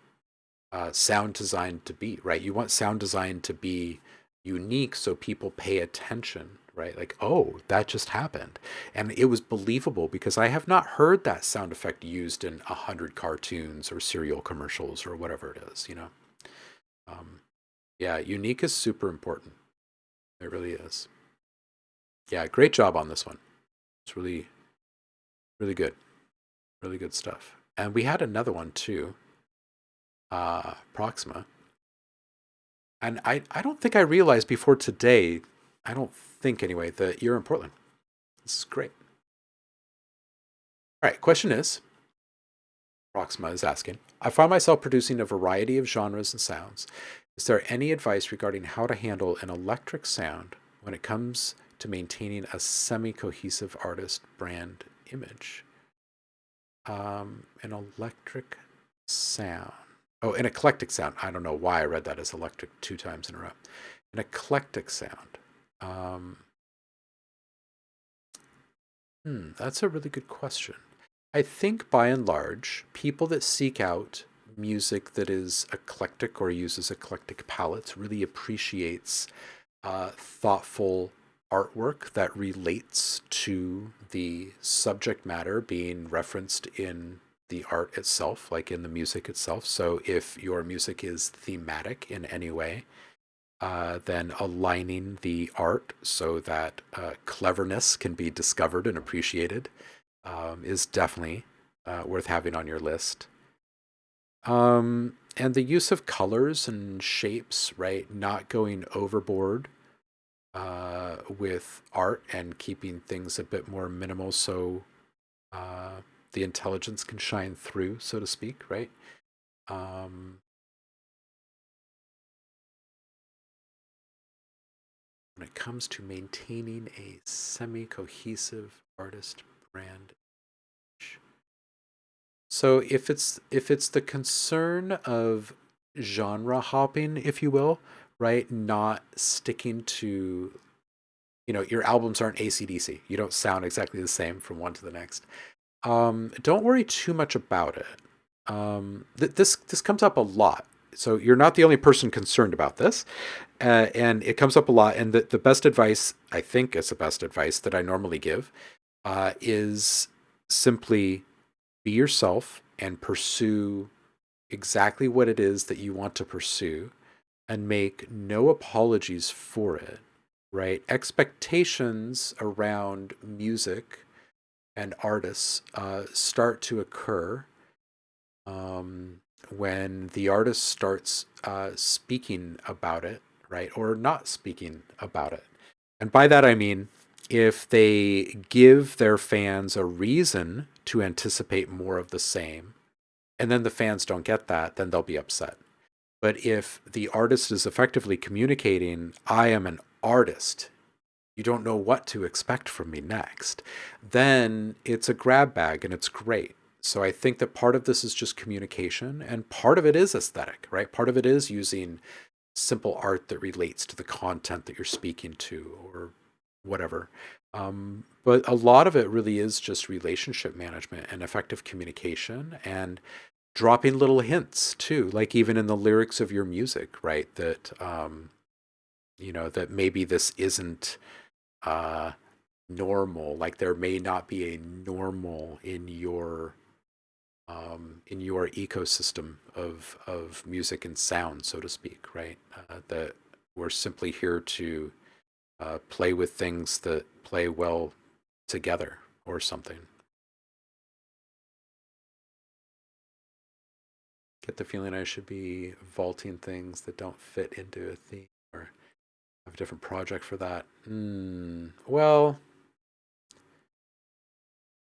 sound design to be, right? You want sound design to be unique so people pay attention, right? Like, oh, that just happened. And it was believable because I have not heard that sound effect used in 100 cartoons or cereal commercials or whatever it is, you know? Yeah, unique is super important. It really is. Yeah, great job on this one. It's really, really good. Really good stuff. And we had another one too, Proxima. And I don't think I realized before today, I don't think anyway, that you're in Portland. This is great. All right, question is, Proxima is asking, I find myself producing a variety of genres and sounds. Is there any advice regarding how to handle an electric sound when it comes to maintaining a semi-cohesive artist brand image? An electric sound. Oh, an eclectic sound. I don't know why I read that as electric 2 times in a row. An eclectic sound. That's a really good question. I think by and large, people that seek out music that is eclectic or uses eclectic palettes really appreciates thoughtful artwork that relates to the subject matter being referenced in the art itself, like in the music itself. So if your music is thematic in any way, then aligning the art so that cleverness can be discovered and appreciated is definitely worth having on your list. And the use of colors and shapes, right? Not going overboard with art and keeping things a bit more minimal so the intelligence can shine through, so to speak, right? When it comes to maintaining a semi-cohesive artist brand. So if it's the concern of genre hopping, if you will, right? Not sticking to, your albums aren't AC/DC. You don't sound exactly the same from one to the next. Don't worry too much about it. This comes up a lot. So you're not the only person concerned about this, and it comes up a lot. And the best advice, I think, is the best advice that I normally give, is simply be yourself and pursue exactly what it is that you want to pursue, and make no apologies for it. Right? Expectations around music and artists start to occur when the artist starts speaking about it, right, or not speaking about it. And by that I mean, if they give their fans a reason to anticipate more of the same, and then the fans don't get that, then they'll be upset. But if the artist is effectively communicating, I am an artist, you don't know what to expect from me next, then it's a grab bag and it's great. So I think that part of this is just communication and part of it is aesthetic, right? Part of it is using simple art that relates to the content that you're speaking to or whatever. But a lot of it really is just relationship management and effective communication and dropping little hints too, like even in the lyrics of your music, right? That, that maybe this isn't normal, like there may not be a normal in your ecosystem of music and sound, so to speak, right? That we're simply here to play with things that play well together or something. Get the feeling I should be vaulting things that don't fit into a theme or have a different project for that. Well,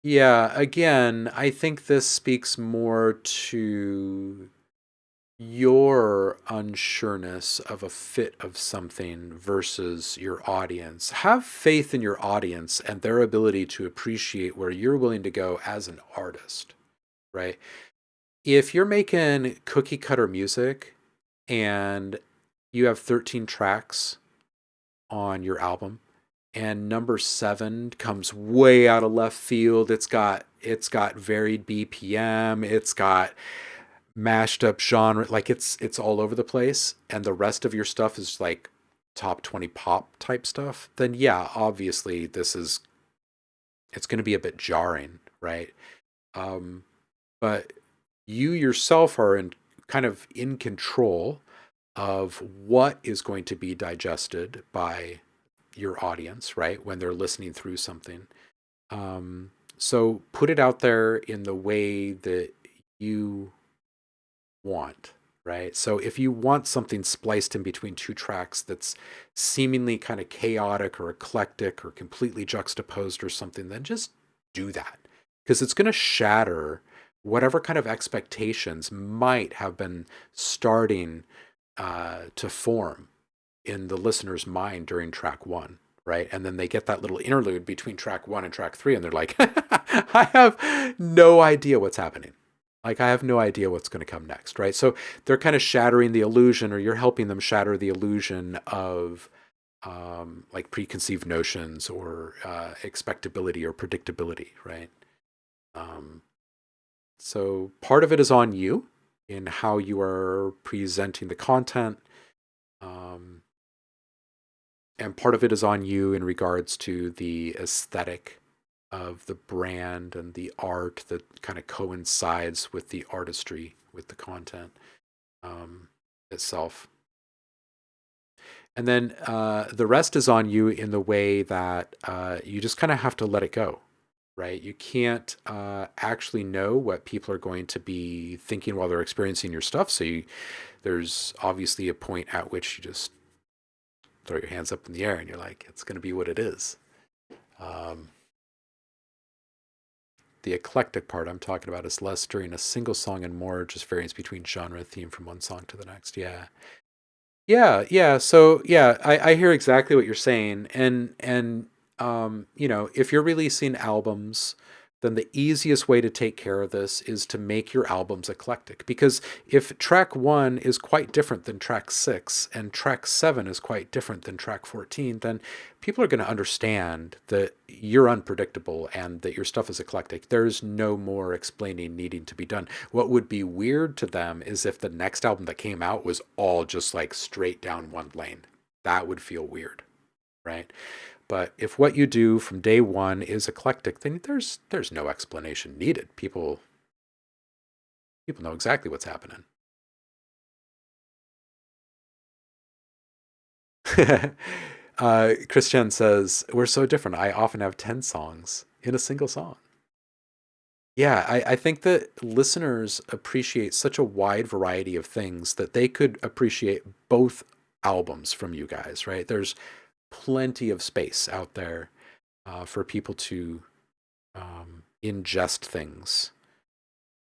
yeah, again, I think this speaks more to your unsureness of a fit of something versus your audience. Have faith in your audience and their ability to appreciate where you're willing to go as an artist, right? If you're making cookie cutter music and you have 13 tracks on your album and number 7 comes way out of left field, it's got varied BPM, it's got mashed up genre, like it's all over the place, and the rest of your stuff is like top 20 pop type stuff, then yeah, obviously it's going to be a bit jarring, right? But you yourself are in kind of in control of what is going to be digested by your audience, right? When they're listening through something. So put it out there in the way that you want, right? So if you want something spliced in between two tracks that's seemingly kind of chaotic or eclectic or completely juxtaposed or something, then just do that, because it's going to shatter whatever kind of expectations might have been starting to form in the listener's mind during track one, right? And then they get that little interlude between track one and track three, and they're like, I have no idea what's happening. Like, I have no idea what's going to come next, right? So they're kind of shattering the illusion, or you're helping them shatter the illusion of like preconceived notions or expectability or predictability, right? So part of it is on you in how you are presenting the content. And part of it is on you in regards to the aesthetic of the brand and the art that kind of coincides with the artistry, with the content itself. And then the rest is on you in the way that you just kind of have to let it go, right? You can't actually know what people are going to be thinking while they're experiencing your stuff. So there's obviously a point at which you just throw your hands up in the air and you're like, it's going to be what it is. The eclectic part I'm talking about is less during a single song and more just variance between genre theme from one song to the next. Yeah. So yeah, I hear exactly what you're saying. And you know, if you're releasing albums, then the easiest way to take care of this is to make your albums eclectic. Because if track 1 is quite different than track 6 and track 7 is quite different than track 14, then people are going to understand that you're unpredictable and that your stuff is eclectic. There's no more explaining needing to be done. What would be weird to them is if the next album that came out was all just like straight down one lane. That would feel weird, right? But if what you do from day one is eclectic, then there's no explanation needed. People know exactly what's happening. Christian says, we're so different. I often have 10 songs in a single song. Yeah, I think that listeners appreciate such a wide variety of things that they could appreciate both albums from you guys, right? There's plenty of space out there for people to ingest things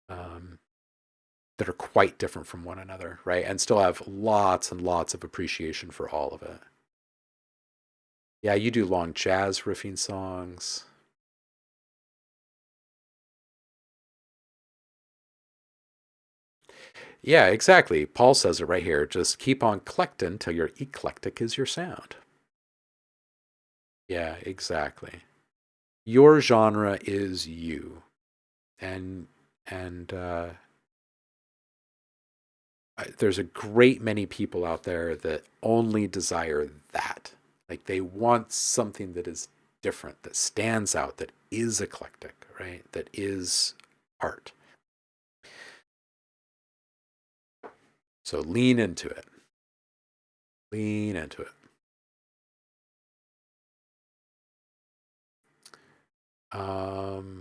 that are quite different from one another, right? And still have lots and lots of appreciation for all of it. Yeah, you do long jazz riffing songs. Yeah, exactly. Paul says it right here. Just keep on collecting till your eclectic is your sound. Yeah, exactly. Your genre is you. And there's a great many people out there that only desire that. Like, they want something that is different, that stands out, that is eclectic, right? That is art. So lean into it. Lean into it.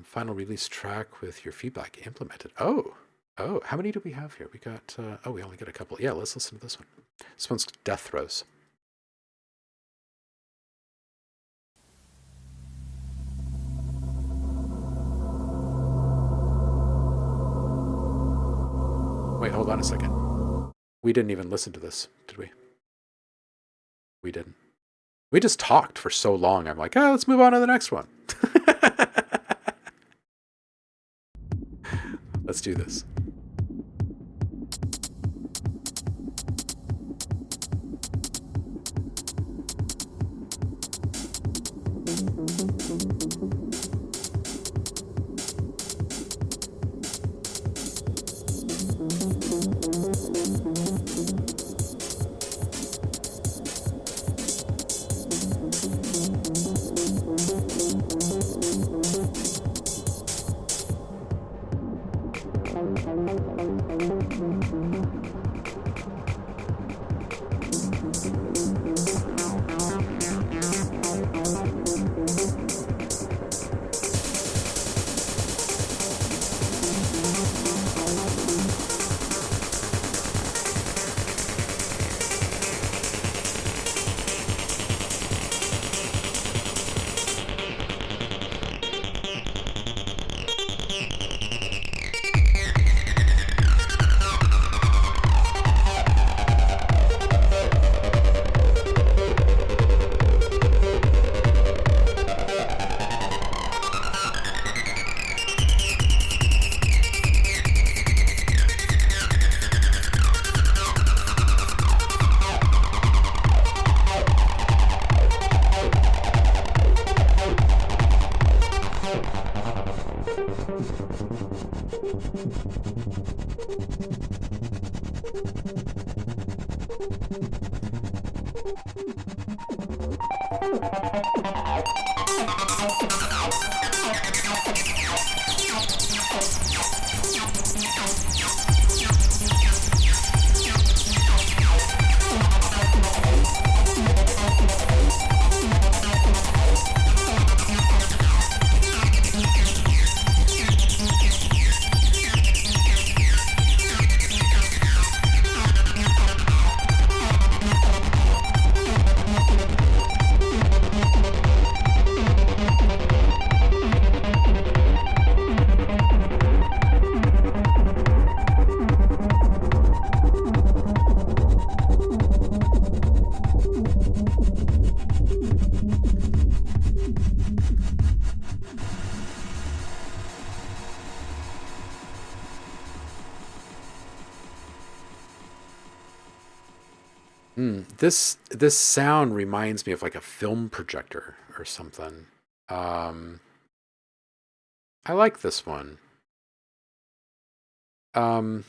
Final release track with your feedback implemented. Oh, how many do we have here? We got, we only got a couple. Yeah, let's listen to this one. This one's Death Throes. Wait, hold on a second. We didn't even listen to this, did we? We didn't. We just talked for so long. I'm like, let's move on to the next one. Let's do this. This sound reminds me of like a film projector or something. I like this one. If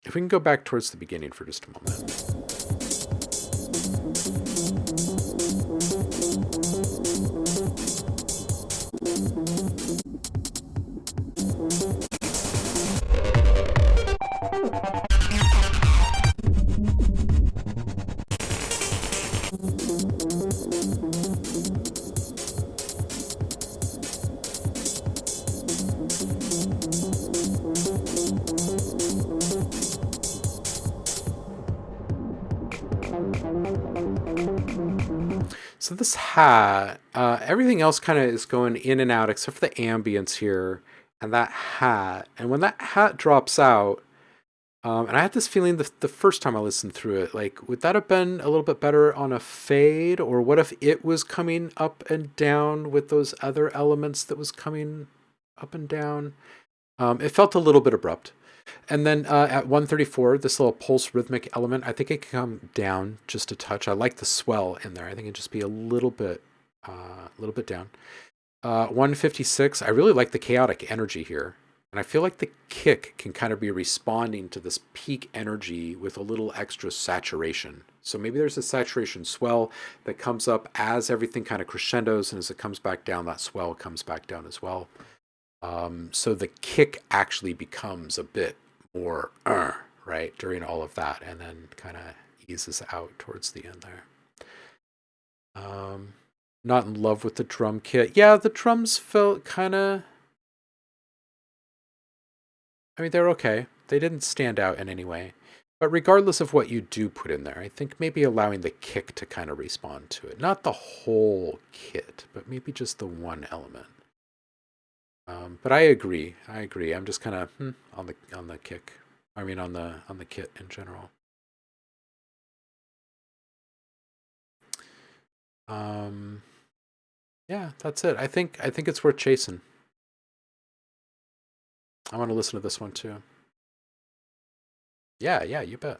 we can go back towards the beginning for just a moment. So this hat, everything else kind of is going in and out except for the ambience here and that hat. And when that hat drops out, and I had this feeling the first time I listened through it, like, would that have been a little bit better on a fade? Or what if it was coming up and down with those other elements that was coming up and down? It felt a little bit abrupt. And then at 134, this little pulse rhythmic element, I think it can come down just a touch. I like the swell in there. I think it'd just be a little bit down. 156, I really like the chaotic energy here. And I feel like the kick can kind of be responding to this peak energy with a little extra saturation. So maybe there's a saturation swell that comes up as everything kind of crescendos, and as it comes back down, that swell comes back down as well. So the kick actually becomes a bit more, right, during all of that, and then kind of eases out towards the end there. Not in love with the drum kit. Yeah, the drums felt kind of... I mean, they're okay. They didn't stand out in any way. But regardless of what you do put in there, I think maybe allowing the kick to kind of respond to it. Not the whole kit, but maybe just the one element. But I agree. I'm just kind of on the kick. I mean, on the kit in general. Yeah, that's it. I think it's worth chasing. I want to listen to this one too. Yeah, you bet.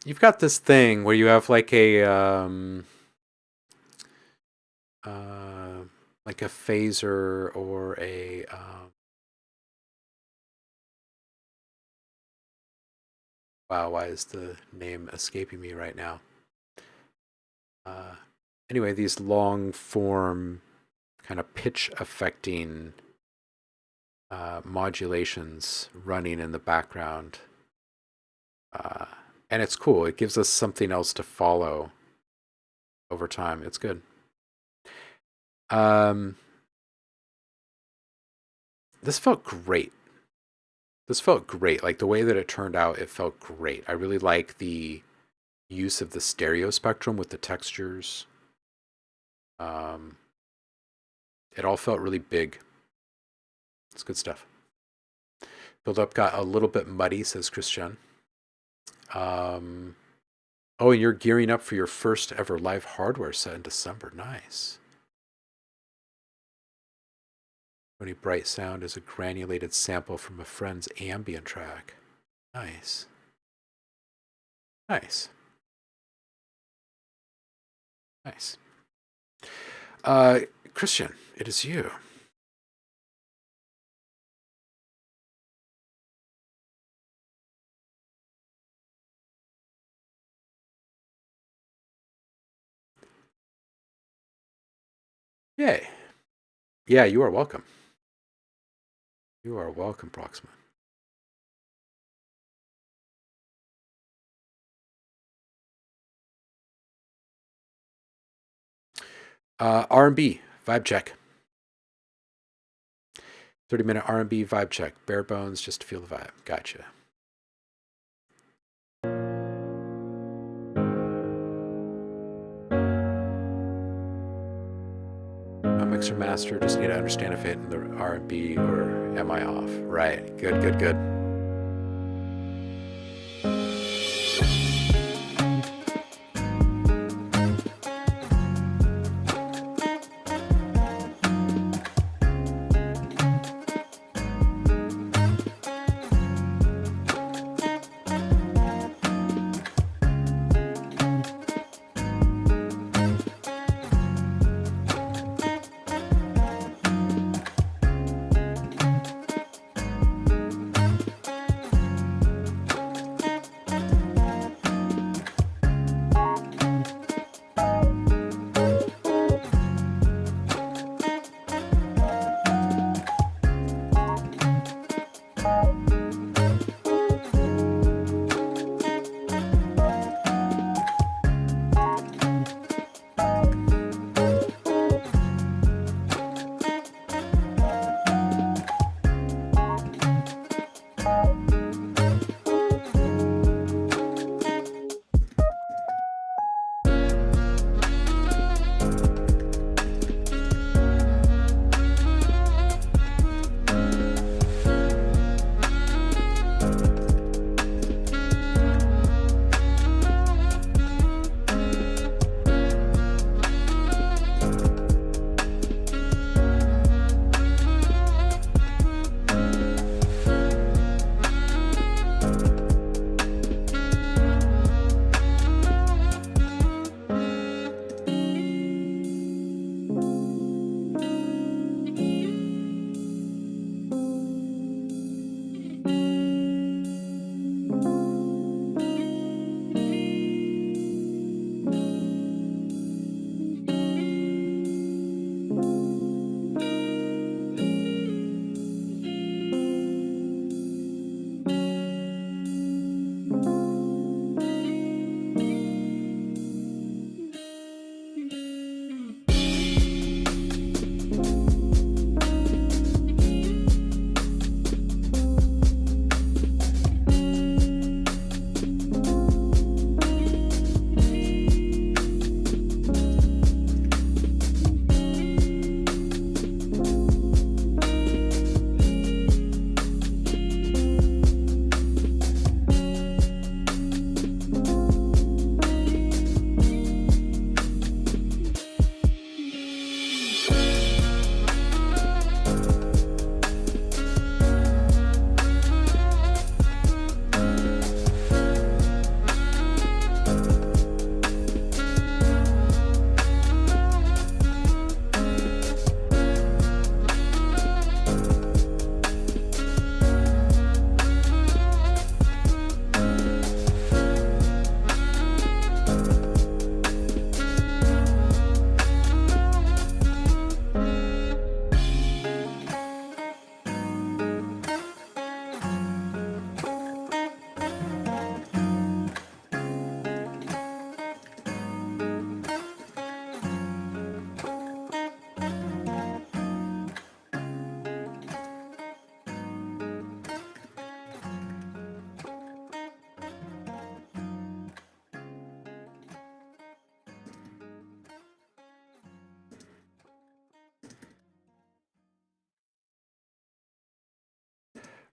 you've got this thing where you have like a phaser or a wow, why is the name escaping me right now? Anyway, these long form kind of pitch affecting modulations running in the background. And it's cool. It gives us something else to follow over time. It's good. This felt great. This felt great. Like the way that it turned out, it felt great. I really like the use of the stereo spectrum with the textures. It all felt really big. It's good stuff. Build up got a little bit muddy, says Christian. Oh, and you're gearing up for your first ever live hardware set in December. Nice. Tony Bright Sound is a granulated sample from a friend's ambient track. Nice. Nice. Nice. Christian, it is you. Yay. Yeah, you are welcome. You are welcome, Proxima. R&B, vibe check. 30-minute R&B vibe check. Bare bones, just to feel the vibe. Gotcha. Mixer master, just need to understand if it in the R&B or am I off? Right. Good, good, good.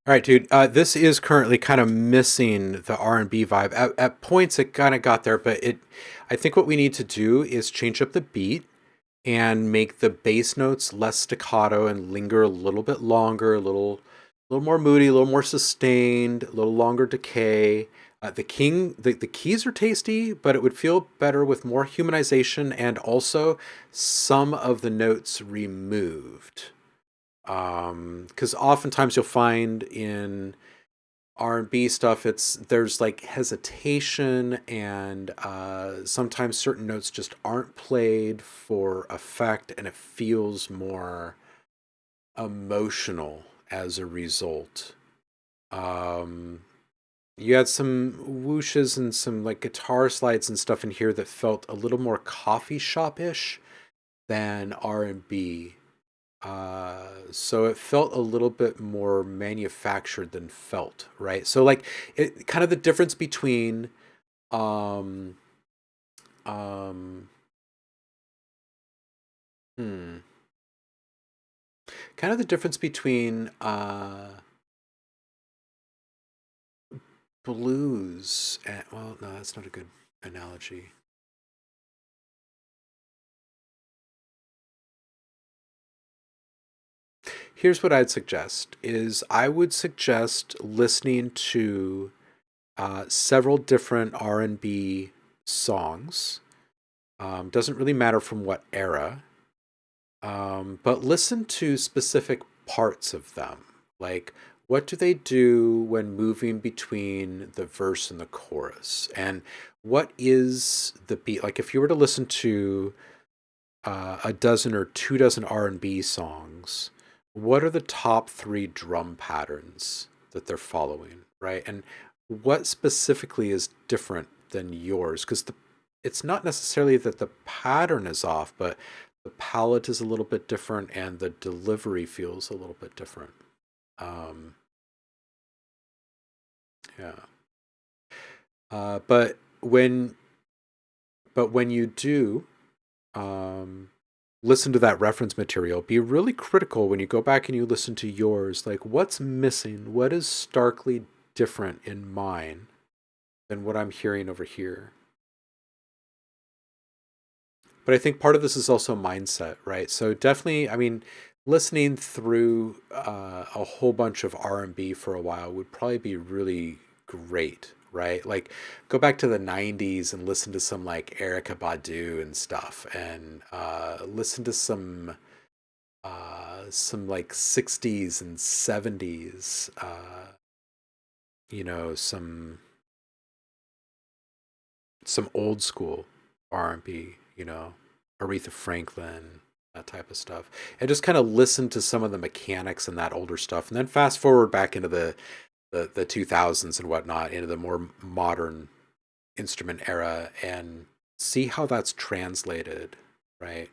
All right, dude. This is currently kind of missing the R&B vibe. At points, it kind of got there, but it. I think what we need to do is change up the beat and make the bass notes less staccato and linger a little bit longer, little more moody, a little more sustained, a little longer decay. The keys are tasty, but it would feel better with more humanization and also some of the notes removed. Because oftentimes you'll find in R&B stuff, there's like hesitation, and sometimes certain notes just aren't played for effect, and it feels more emotional as a result. Um, you had some whooshes and some like guitar slides and stuff in here that felt a little more coffee shop-ish than R&B. So it felt a little bit more manufactured than felt, right? So like it kind of the difference between um um hmm kind of the difference between blues and, well, no, that's not a good analogy. Here's what I'd suggest is I would suggest listening to several different R&B songs. Doesn't really matter from what era, but listen to specific parts of them. Like, what do they do when moving between the verse and the chorus? And what is the beat? Like, if you were to listen to a dozen or 2 dozen R&B songs, what are the top three drum patterns that they're following, right? And what specifically is different than yours? Because it's not necessarily that the pattern is off, but the palette is a little bit different and the delivery feels a little bit different. Um, yeah. But when you do um, listen to that reference material, be really critical when you go back and you listen to yours. Like, what's missing? What is starkly different in mine than what I'm hearing over here? But I think part of this is also mindset, right? So definitely, I mean, listening through a whole bunch of R&B for a while would probably be really great, right? Like, go back to the 90s and listen to some like Erica Badu and stuff, and listen to some like 60s and 70s, you know, some old school R&B, you know, Aretha Franklin, that type of stuff. And just kind of listen to some of the mechanics and that older stuff. And then fast forward back into the 2000s and whatnot, into the more modern instrument era, and see how that's translated, right?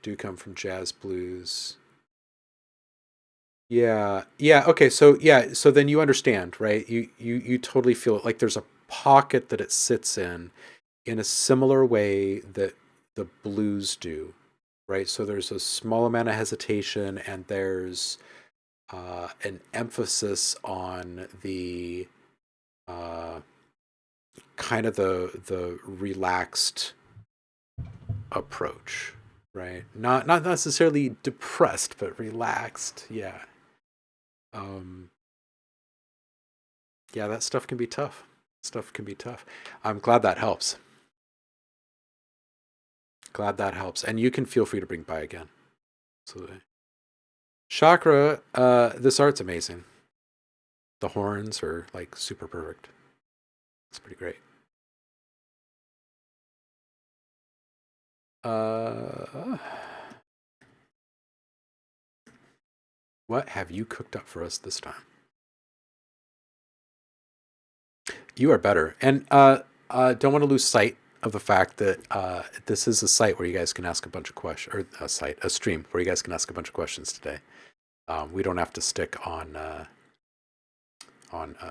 Do come from jazz blues. Yeah. Yeah. Okay. So yeah. So then you understand, right? You totally feel it. Like there's a pocket that it sits in a similar way that the blues do, right? So there's a small amount of hesitation, and there's an emphasis on the uh, kind of the relaxed approach, right? Not necessarily depressed, but relaxed. Yeah. Um, yeah, that stuff can be tough. Stuff can be tough. I'm glad that helps. Glad that helps. And you can feel free to bring by again. Absolutely. Chakra, this art's amazing. The horns are like super perfect. It's pretty great. Uh, what have you cooked up for us this time? You are better. And don't want to lose sight of the fact that this is a site where you guys can ask a bunch of questions, or a stream where you guys can ask a bunch of questions today. We don't have to stick on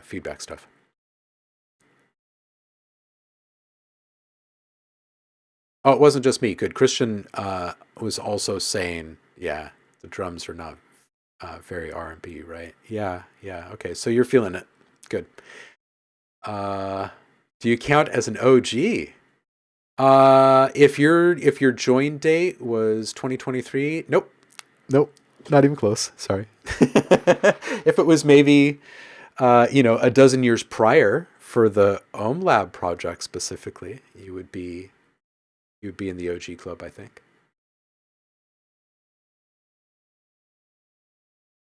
feedback stuff. Oh, it wasn't just me. Good. Christian was also saying, yeah, The drums are not very R&B, right? Yeah, yeah. Okay, so you're feeling it. Good. Do you count as an OG? If your join date was 2023, nope, not even close. Sorry. If it was maybe, a dozen years prior for the OhmLab project specifically, you would be in the OG club, I think.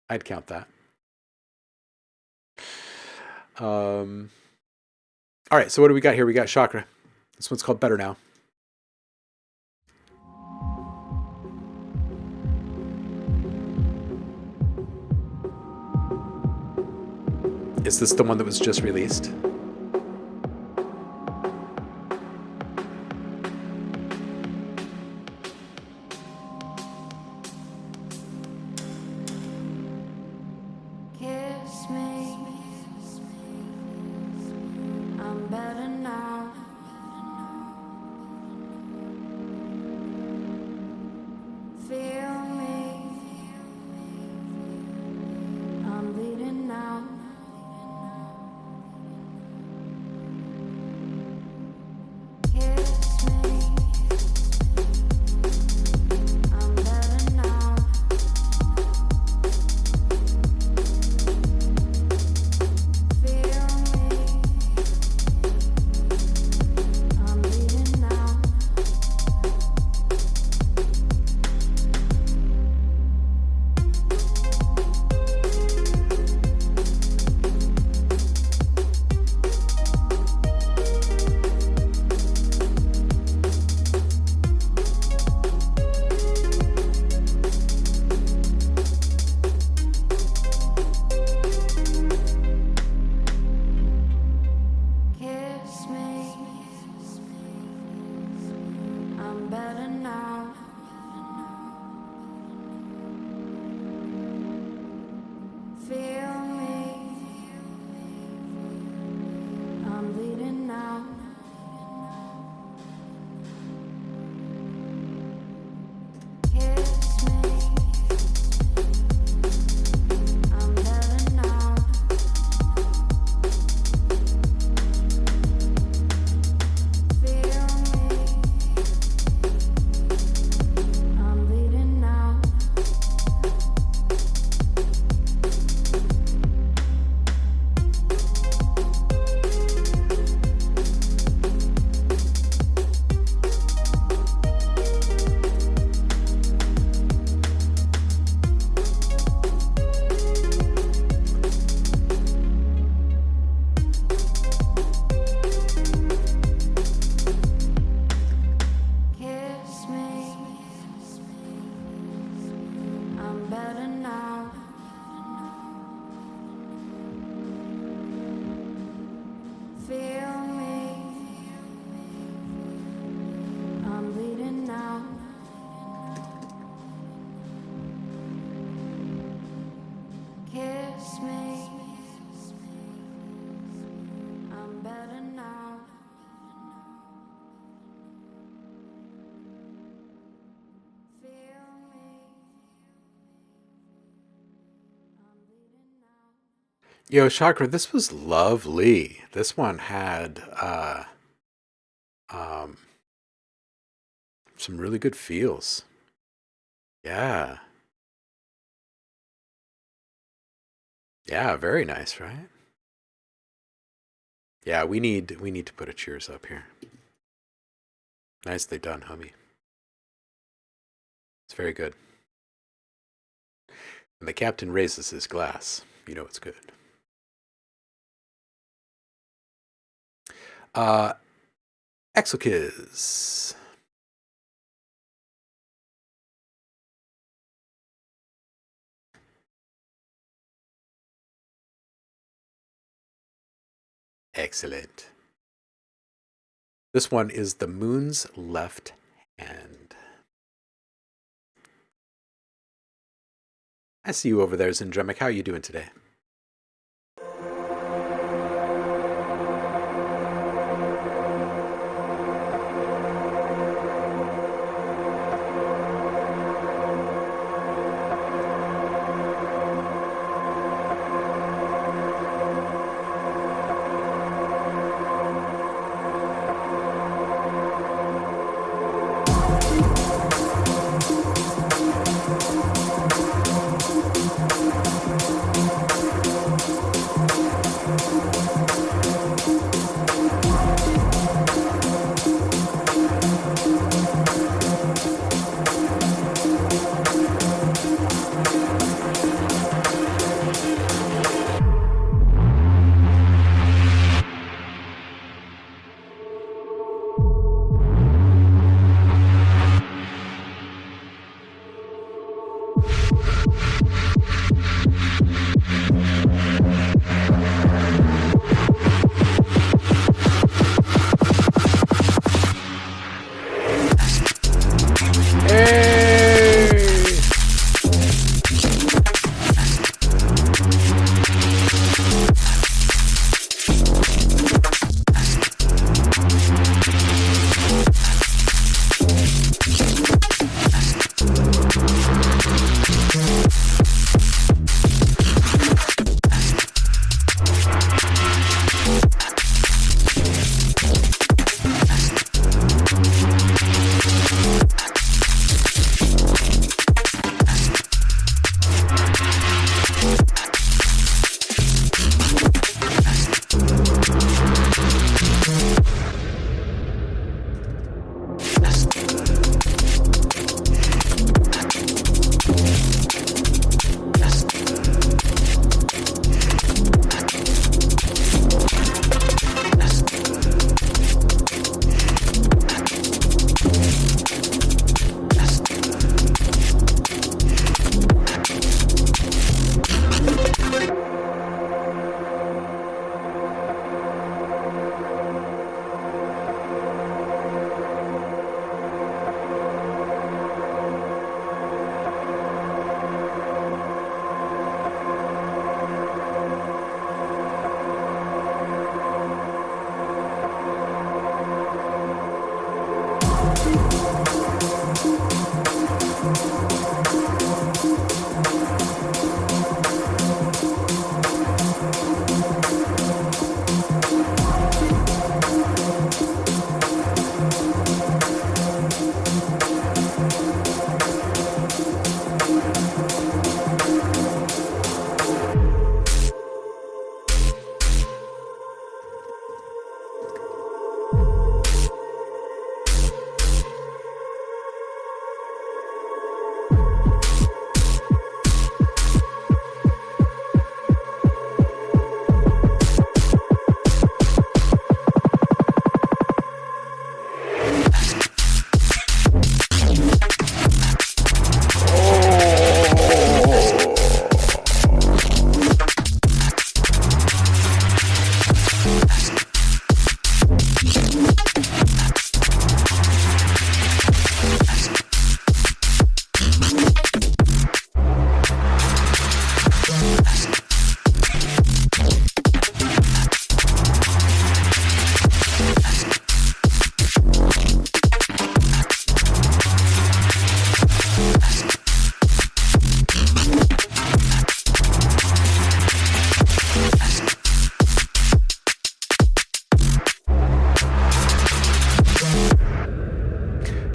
I'd count that. All right, so what do we got here? We got Chakra. This one's called Better Now. Is this the one that was just released? Kiss me, I'm better now. Feel me, I'm bleeding now. Kiss me, I'm better now. Feel me, I'm bleeding now. Kiss me, I'm better now. Feel me, I'm bleeding now. Kiss me, I'm better now. Feel me, I'm bleeding now. Kiss me, I'm better now. Feel me, I'm bleeding now. Kiss me, I'm better now. Feel me, I'm bleeding now. Yo, Chakra, this was lovely. This one had um, some really good feels. Yeah. Yeah, very nice, right? Yeah, we need to put a cheers up here. Nicely done, homie. It's very good. When the captain raises his glass, you know it's good. Exokiz. Excellent. This one is the moon's left hand. I see you over there, Zindremic. How are you doing today?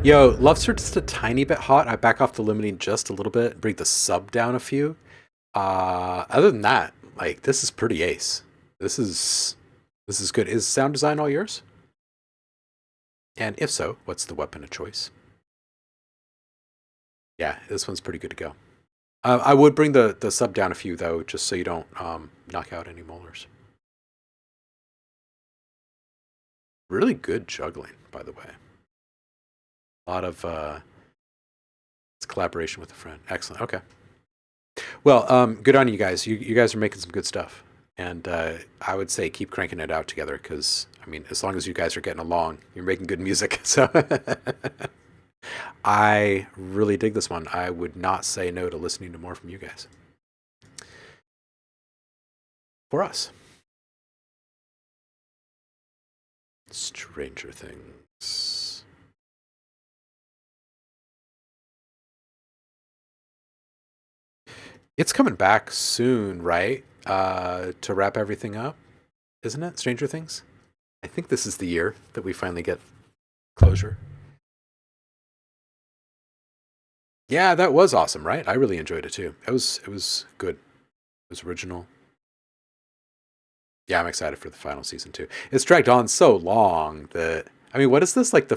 Yo, loves are just a tiny bit hot. I back off the limiting just a little bit, bring the sub down a few. Other than that, like this is pretty ace. This is good. Is sound design all yours? And if so, what's the weapon of choice? Yeah, this one's pretty good to go. I would bring the sub down a few though, just so you don't knock out any molars. Really good juggling, by the way. A lot of it's collaboration with a friend. Excellent. Okay. Well, good on you guys. You guys are making some good stuff, and I would say keep cranking it out together because I mean, as long as you guys are getting along, you're making good music. So I really dig this one. I would not say no to listening to more from you guys. For us. Stranger Things. It's coming back soon, right? To wrap everything up, isn't it? Stranger Things? I think this is the year that we finally get closure. Yeah, that was awesome, right? I really enjoyed it too. It was good. It was original. Yeah, I'm excited for the final season too. It's dragged on so long that I mean, what is this like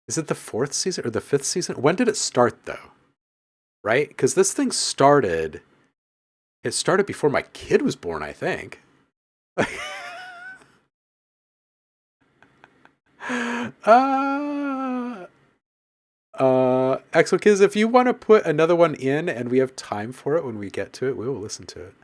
is it the 4th season or the 5th season? When did it start though? Right? Because this thing started before my kid was born, I think. Excellent kids, if you want to put another one in and we have time for it when we get to it, we will listen to it.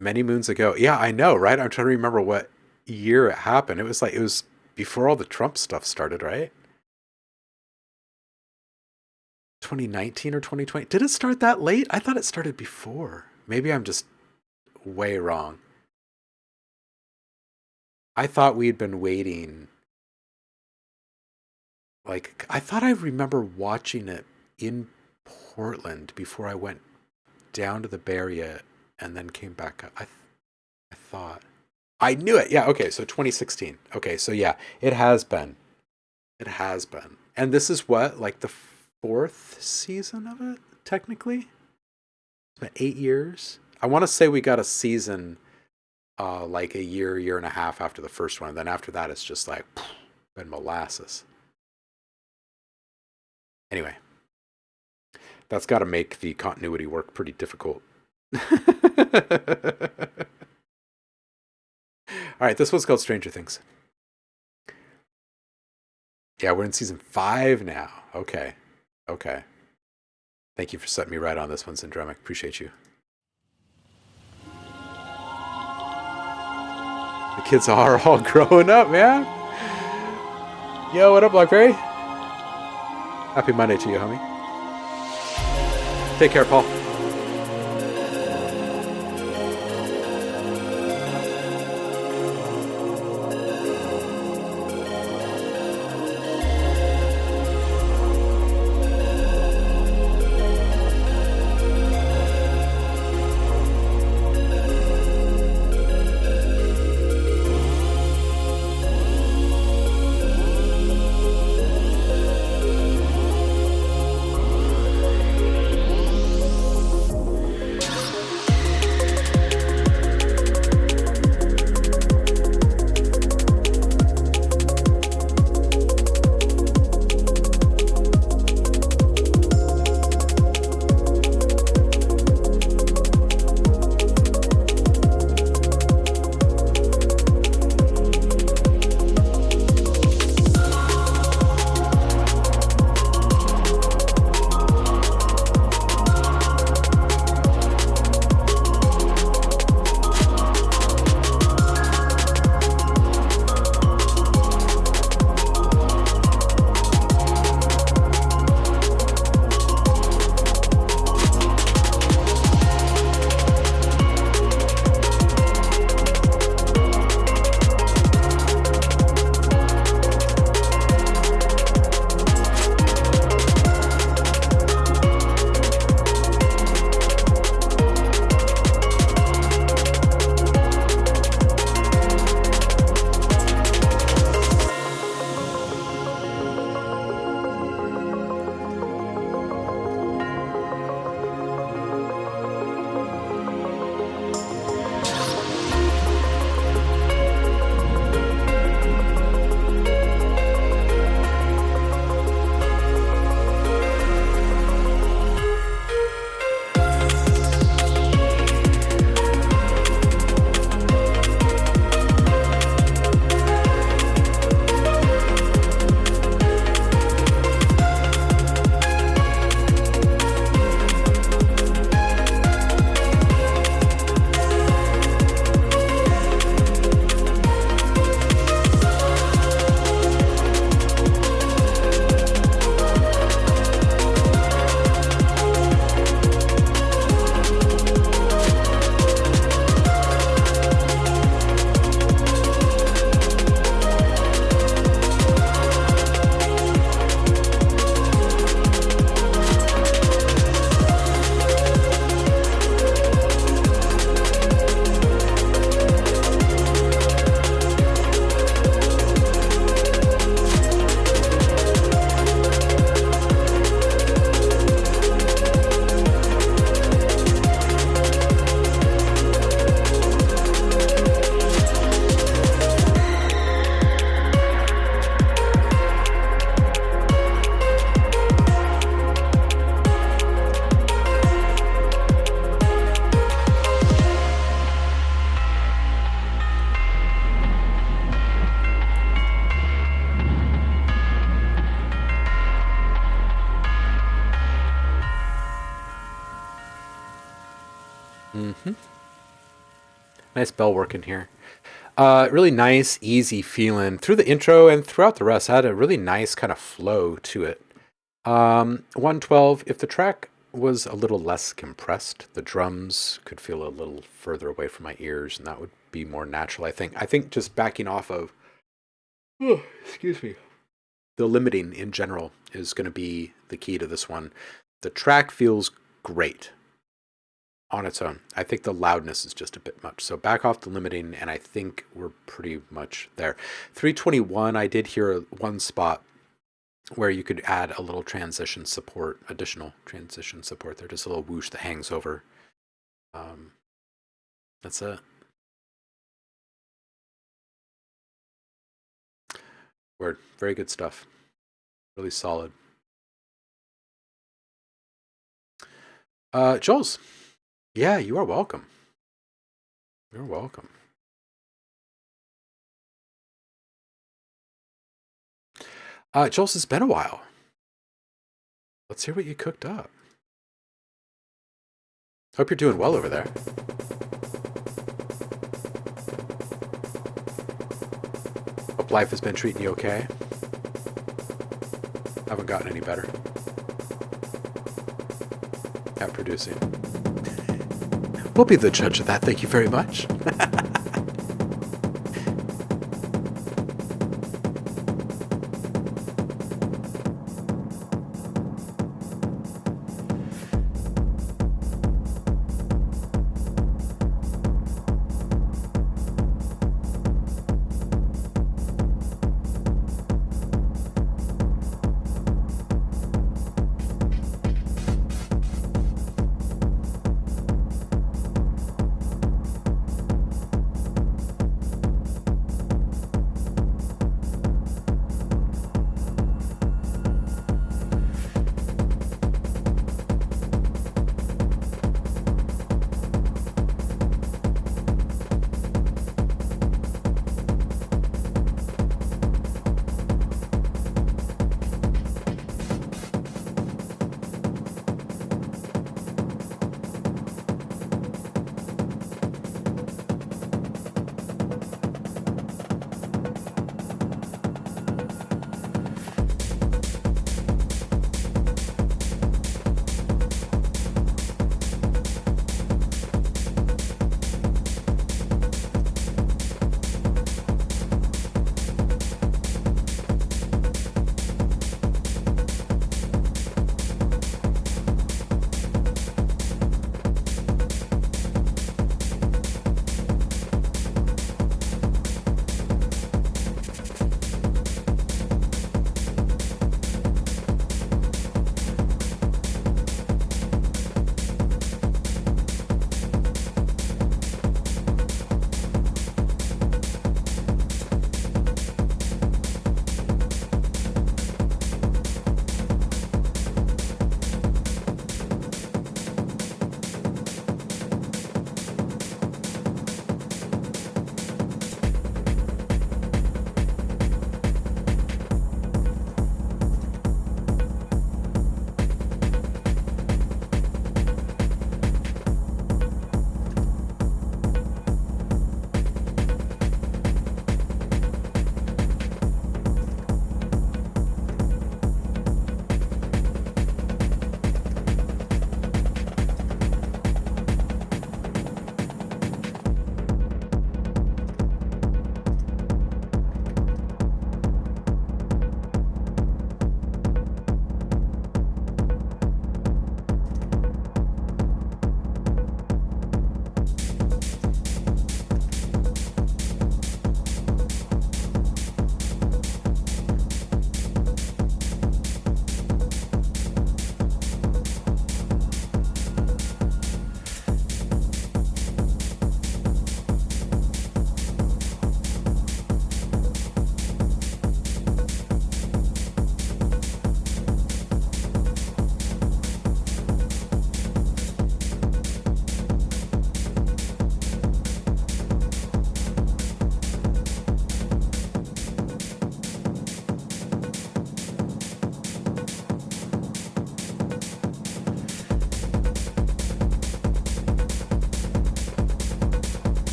Many moons ago. Yeah, I know, right? I'm trying to remember what year it happened. It was before all the Trump stuff started, right? 2019 or 2020. Did it start that late? I thought it started before. Maybe I'm just way wrong. I thought we'd been waiting. Like, I thought I remember watching it in Portland before I went down to the Bay Area and then came back up. I thought. I knew it. Yeah, okay, so 2016. Okay, so yeah, it has been. It has been. And this is what, like the 4th season of it, technically? It's been 8 years. I want to say we got a season like a year and a half after the first one. And then after that, it's just like been molasses. Anyway, that's got to make the continuity work pretty difficult. All right, this one's called Stranger Things. Yeah, we're in season 5 now. Okay. Thank you for setting me right on this one, Syndromic. Appreciate you. The kids are all growing up, man. Yo, what up, Blackberry? Happy Monday to you, homie. Take care, Paul. Nice bell working here. Really nice, easy feeling through the intro and throughout the rest. I had a really nice kind of flow to it. 112, if the track was a little less compressed, the drums could feel a little further away from my ears, and that would be more natural, I think. I think just backing off of, excuse me, the limiting in general is going to be the key to this one. The track feels great on its own. I think the loudness is just a bit much. So back off the limiting, and I think we're pretty much there. 321, I did hear one spot where you could add a little transition support, additional transition support there, just a little whoosh that hangs over. That's it. Word. Very good stuff. Really solid. Jules. Yeah, you are welcome. You're welcome. Jules, it's been a while. Let's hear what you cooked up. Hope you're doing well over there. Hope life has been treating you okay. Haven't gotten any better at producing. We'll be the judge of that. Thank you very much.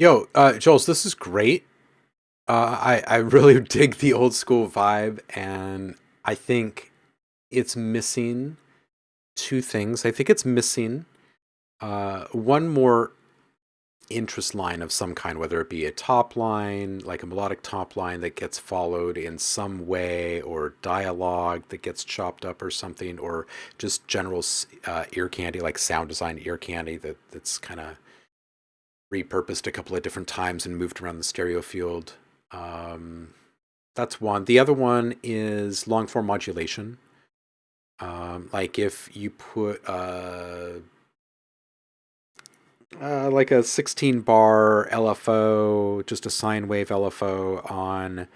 Yo, Jules, this is great. I really dig the old school vibe, and I think it's missing two things. I think it's missing one more interest line of some kind, whether it be a top line, like a melodic top line that gets followed in some way, or dialogue that gets chopped up or something, or just general ear candy, like sound design ear candy that's kind of repurposed a couple of different times and moved around the stereo field. Um, that's one. The other one is long form modulation. Like if you put like a 16 bar LFO, just a sine wave LFO on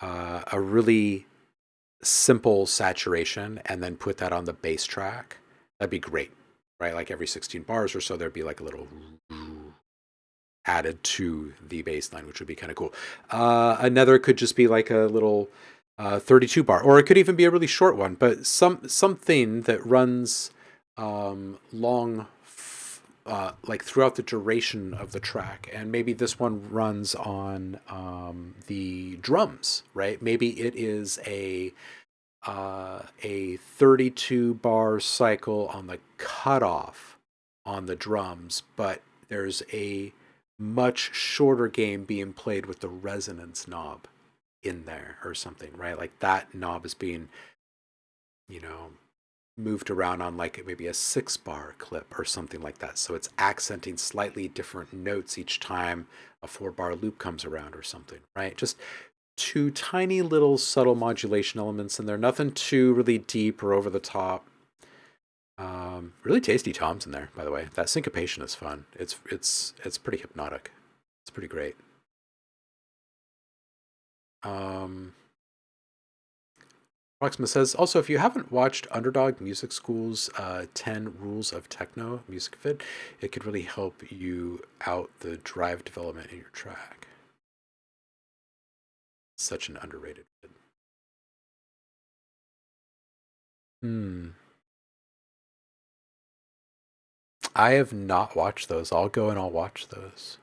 a really simple saturation and then put that on the bass track, that'd be great, right? Like every 16 bars or so, there'd be like a little added to the bass line, which would be kind of cool. Another could just be like a little 32 bar, or it could even be a really short one, but something that runs long, like throughout the duration of the track. And maybe this one runs on the drums, right? Maybe it is a 32 bar cycle on the cutoff on the drums, but there's a much shorter game being played with the resonance knob in there or something, right? Like that knob is being, you know, moved around on like maybe a 6 bar clip or something like that. So it's accenting slightly different notes each time a 4 bar loop comes around or something, right? Just two tiny little subtle modulation elements in there. Nothing too really deep or over the top. Really tasty toms in there, by the way. That syncopation is fun. It's pretty hypnotic. It's pretty great. Proxima says, also, if you haven't watched Underdog Music School's 10 Rules of Techno music vid, it could really help you out the drive development in your track. Such an underrated vid. I have not watched those. I'll go and I'll watch those.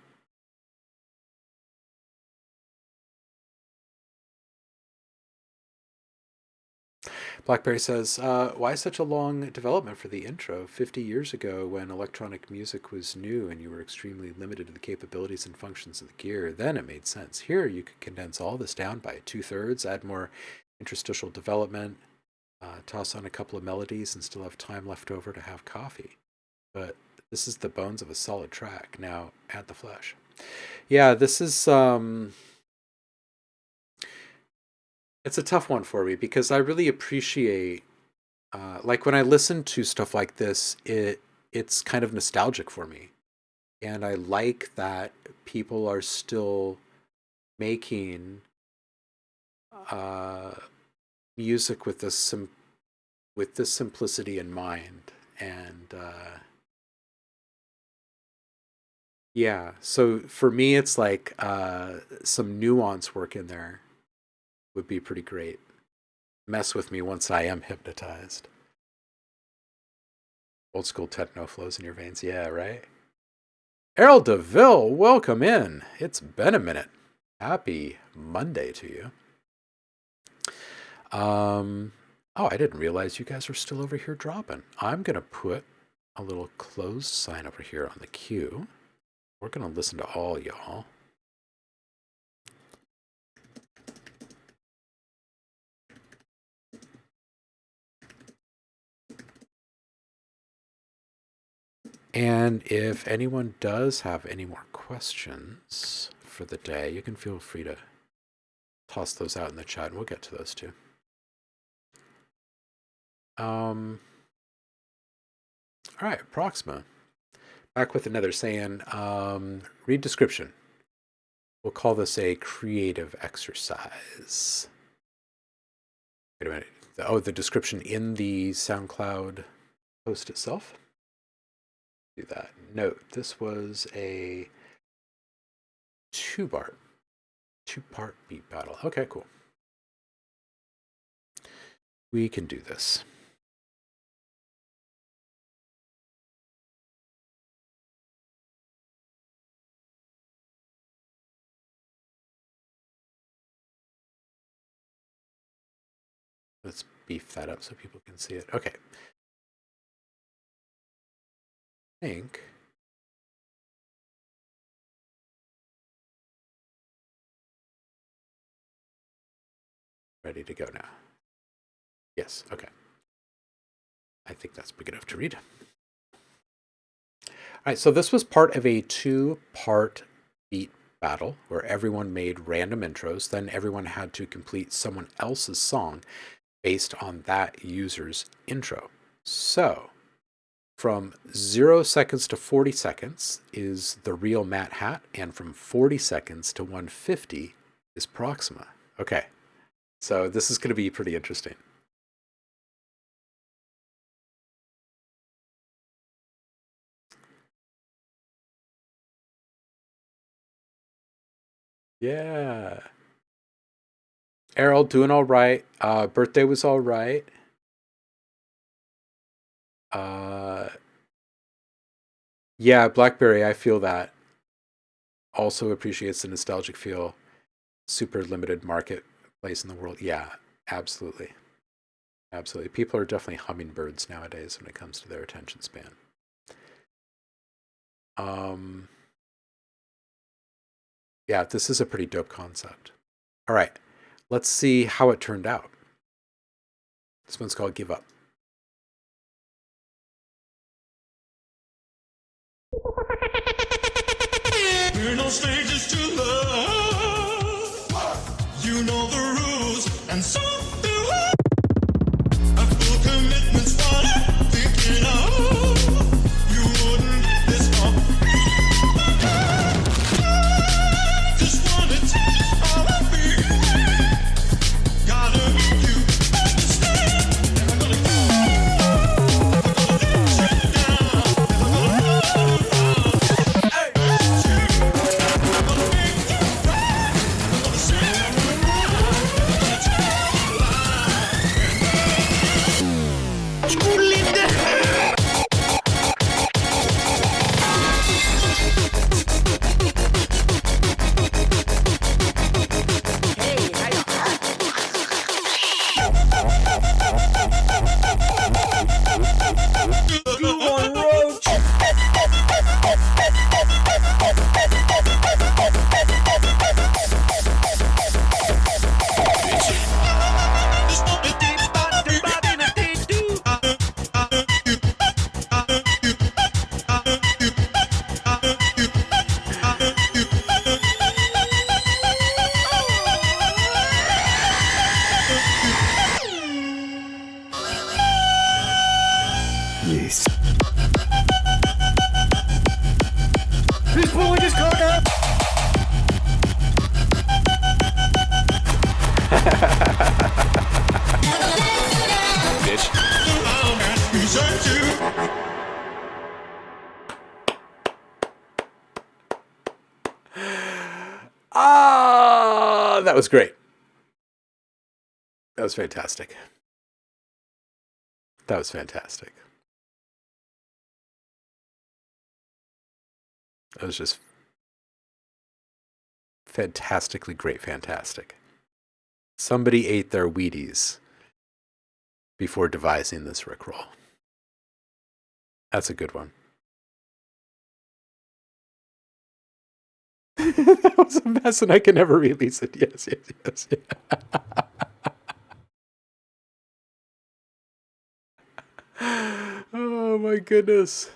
Blackberry says, why such a long development for the intro? 50 years ago, when electronic music was new and you were extremely limited to the capabilities and functions of the gear, then it made sense. Here, you could condense all this down by 2/3, add more interstitial development, toss on a couple of melodies, and still have time left over to have coffee. But this is the bones of a solid track. Now, add the flesh. Yeah, this is it's a tough one for me because I really appreciate like when I listen to stuff like this, it's kind of nostalgic for me, and I like that people are still making uh, music with this simplicity in mind, and yeah. So for me, it's like some nuance work in there would be pretty great. Mess with me once I am hypnotized. Old school techno flows in your veins. Yeah, right? Errol DeVille, welcome in. It's been a minute. Happy Monday to you. Oh, I didn't realize you guys are still over here dropping. I'm going to put a little closed sign over here on the queue. We're going to listen to all y'all. And if anyone does have any more questions for the day, you can feel free to toss those out in the chat and we'll get to those too. All right, Proxima. Back with another saying, read description. We'll call this a creative exercise. Wait a minute. Oh, the description in the SoundCloud post itself? Do that. Note, this was a two-part beat battle. Okay, cool. We can do this. Let's beef that up so people can see it. Okay. I think. Ready to go now. Yes, okay. I think that's big enough to read. All right, so this was part of a 2-part beat battle where everyone made random intros. Then everyone had to complete someone else's song based on that user's intro. So from 0 seconds to 40 seconds is the real Matt Hat, and from 40 seconds to 150 is Proxima. Okay, so this is going to be pretty interesting. Yeah. Errol doing all right. Birthday was all right. Yeah, Blackberry, I feel that. Also appreciates the nostalgic feel. Super limited marketplace in the world. Yeah, absolutely. Absolutely. People are definitely hummingbirds nowadays when it comes to their attention span. Yeah, this is a pretty dope concept. All right, let's see how it turned out. This one's called Give Up. We're no strangers to love. You know the rules, and so do I. A full commitment's what I'm thinking of. You wouldn't get this far. Just wanna tell you how I feel. Gotta make you understand. Never gonna go. Never gonna let you down. Never gonna run around. Hey, it's you. Never gonna make you cry. Never gonna say I'm gonna run. Never gonna tell you a lie. Truly dead. Yes. Who's pulling his cock up? Bitch. Ah, that was great. That was fantastic. That was fantastic. That was just fantastically great, fantastic. Somebody ate their Wheaties before devising this Rickroll. That's a good one. That was a mess and I can never release it. Yes, yes, yes. Oh my goodness.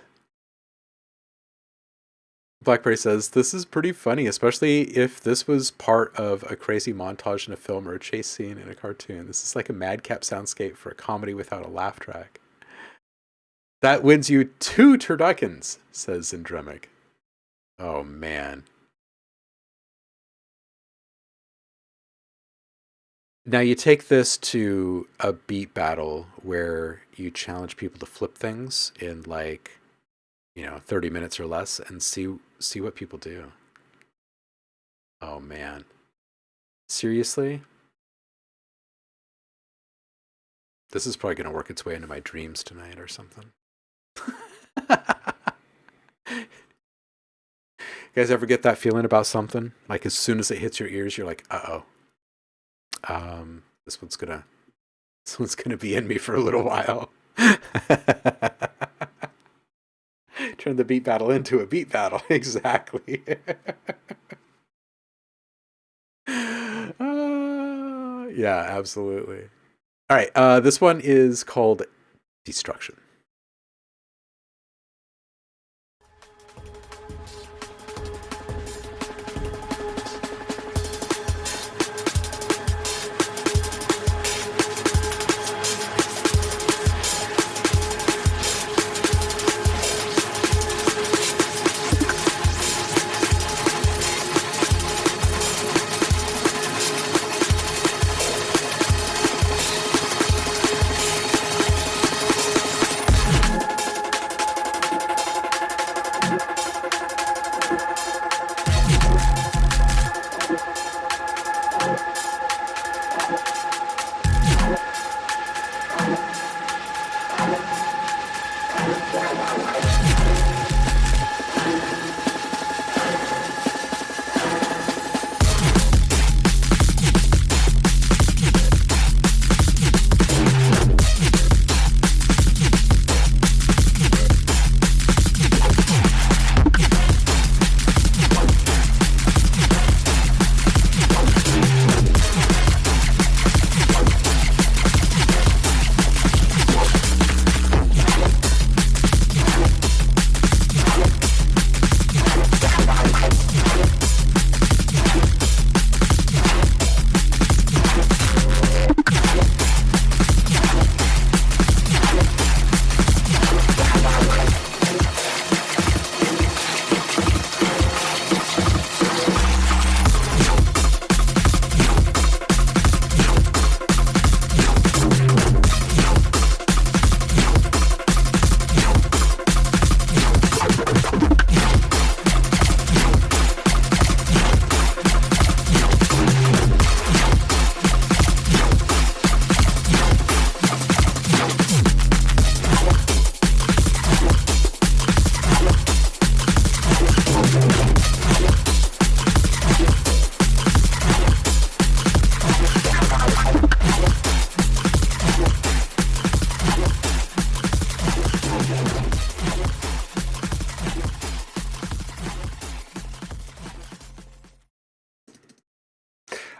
Blackberry says, this is pretty funny, especially if this was part of a crazy montage in a film or a chase scene in a cartoon. This is like a madcap soundscape for a comedy without a laugh track. That wins you 2 turduckens, says Zindremic. Oh, man. Now you take this to a beat battle where you challenge people to flip things in like, 30 minutes or less and see what people do. Oh man. Seriously? This is probably going to work its way into my dreams tonight or something. You guys ever get that feeling about something? Like as soon as it hits your ears, you're like, uh-oh. This one's gonna This one's going to be in me for a little while. Turn the beat battle into a beat battle. Exactly. Yeah, absolutely. All right. This one is called Destruction.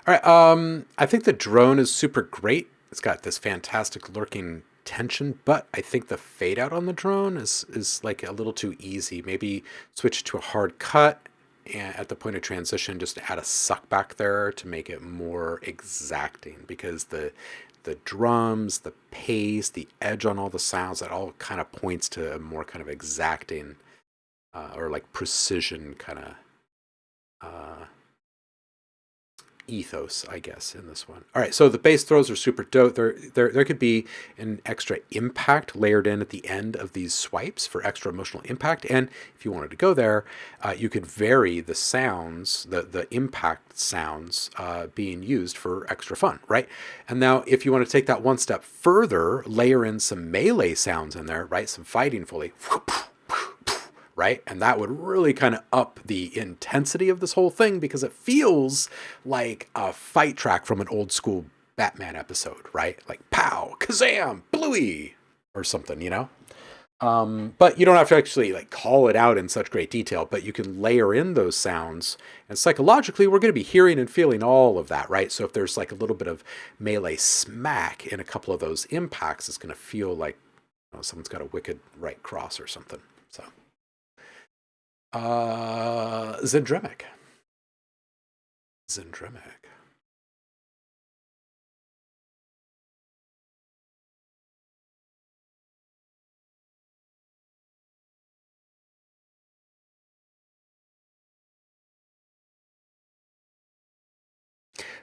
All right. I think the drone is super great. It's got this fantastic lurking tension, but I think the fade out on the drone is like a little too easy. Maybe switch to a hard cut and at the point of transition, just add a suck back there to make it more exacting, because the drums, the pace, the edge on all the sounds, that all kind of points to a more kind of exacting or like precision kind of ethos, I guess, in this one. All right, so the bass throws are super dope. There could be an extra impact layered in at the end of these swipes for extra emotional impact. And if you wanted to go there, you could vary the sounds, the impact sounds being used for extra fun, right? And now if you want to take that one step further, layer in some melee sounds in there, right? Some fighting fully. Right? And that would really kind of up the intensity of this whole thing, because it feels like a fight track from an old school Batman episode, right? Like pow, kazam, bluey, or something, you know? But you don't have to actually like call it out in such great detail, but you can layer in those sounds, and psychologically we're going to be hearing and feeling all of that, right? So if there's like a little bit of melee smack in a couple of those impacts, it's going to feel like, you know, someone's got a wicked right cross or something. So Zendremic.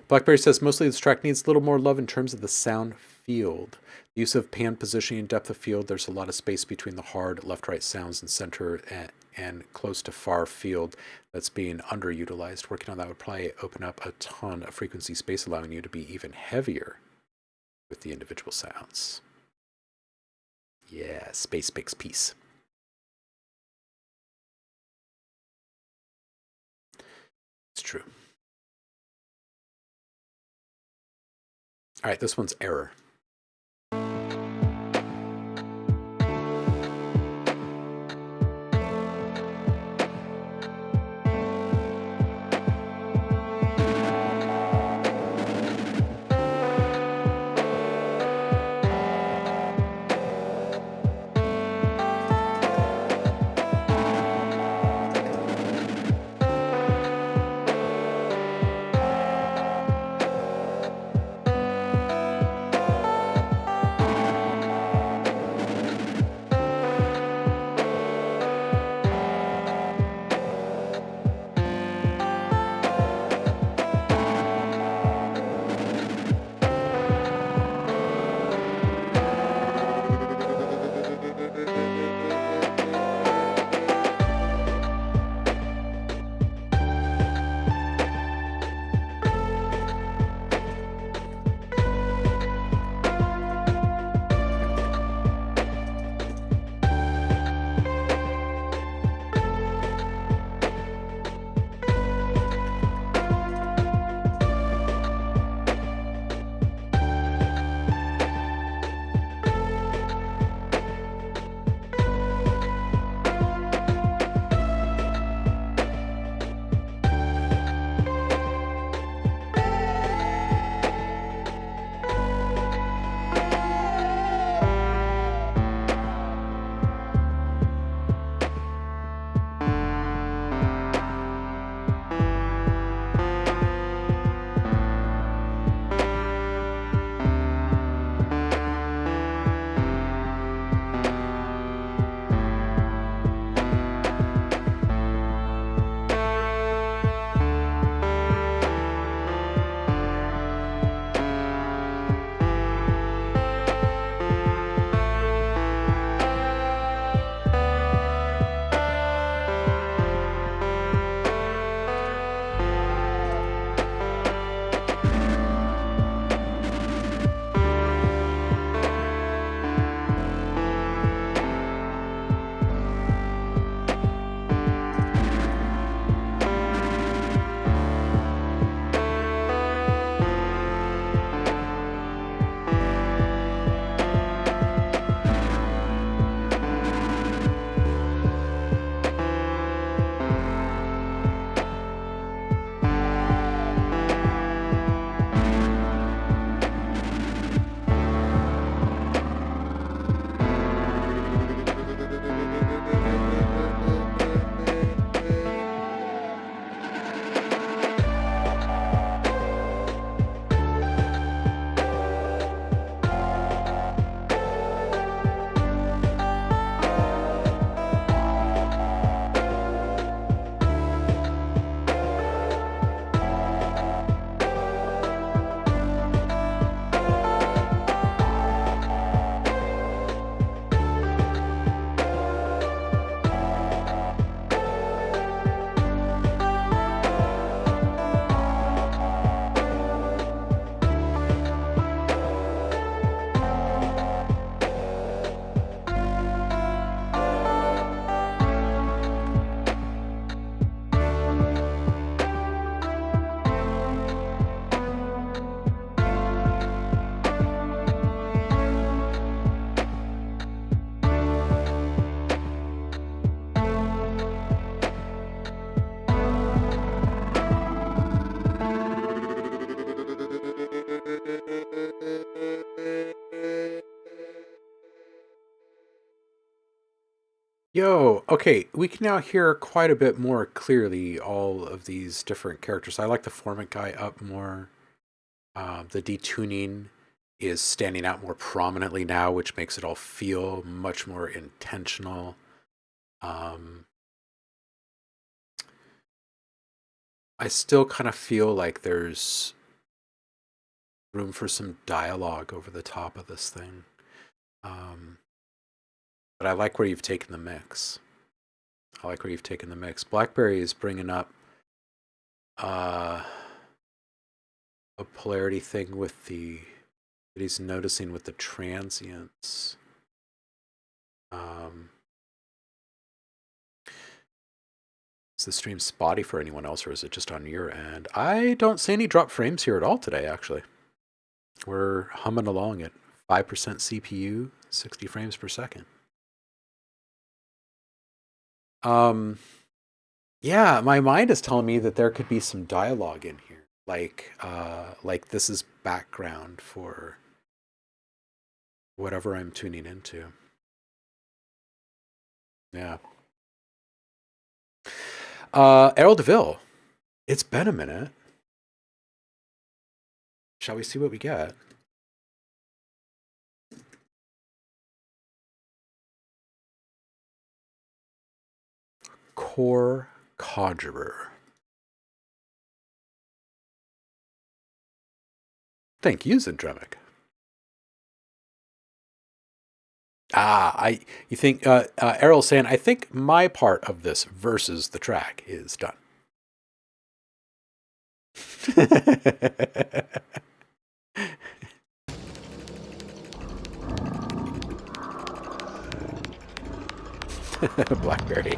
Blackberry says mostly this track needs a little more love in terms of the sound field. The use of pan positioning and depth of field, there's a lot of space between the hard left-right sounds and center and close to far field that's being underutilized. Working on that would probably open up a ton of frequency space, allowing you to be even heavier with the individual sounds. Yeah, space makes peace. It's true. All right, this one's Error. Yo, okay, we can now hear quite a bit more clearly all of these different characters. I like the Formant guy up more. The detuning is standing out more prominently now, which makes it all feel much more intentional. I still kind of feel like there's room for some dialogue over the top of this thing. But I like where you've taken the mix. Blackberry is bringing up a polarity thing with that he's noticing with the transients. Is the stream spotty for anyone else, or is it just on your end? I don't see any drop frames here at all today, actually. We're humming along at 5% CPU, 60 frames per second. Yeah, my mind is telling me that there could be some dialogue in here. Like this is background for whatever I'm tuning into. Yeah. Errol DeVille, it's been a minute. Shall we see what we get? Core Conjurer. Thank you, Zendremic. You think Errol's saying, I think my part of this versus the track is done. Blackberry.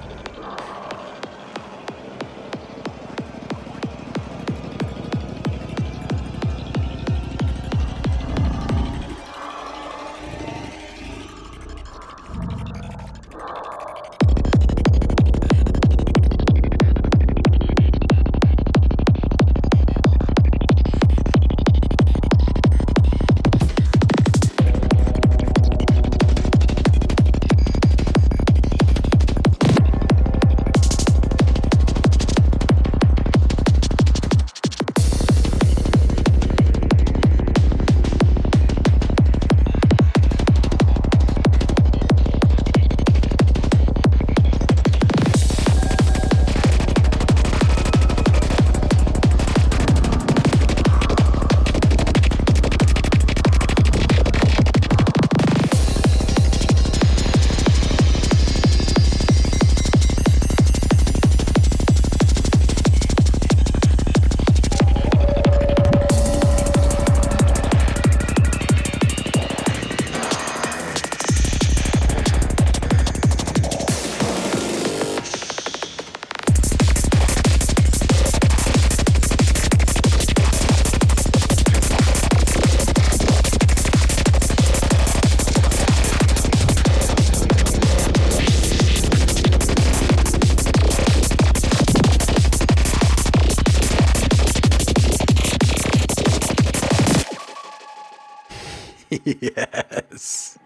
Yes.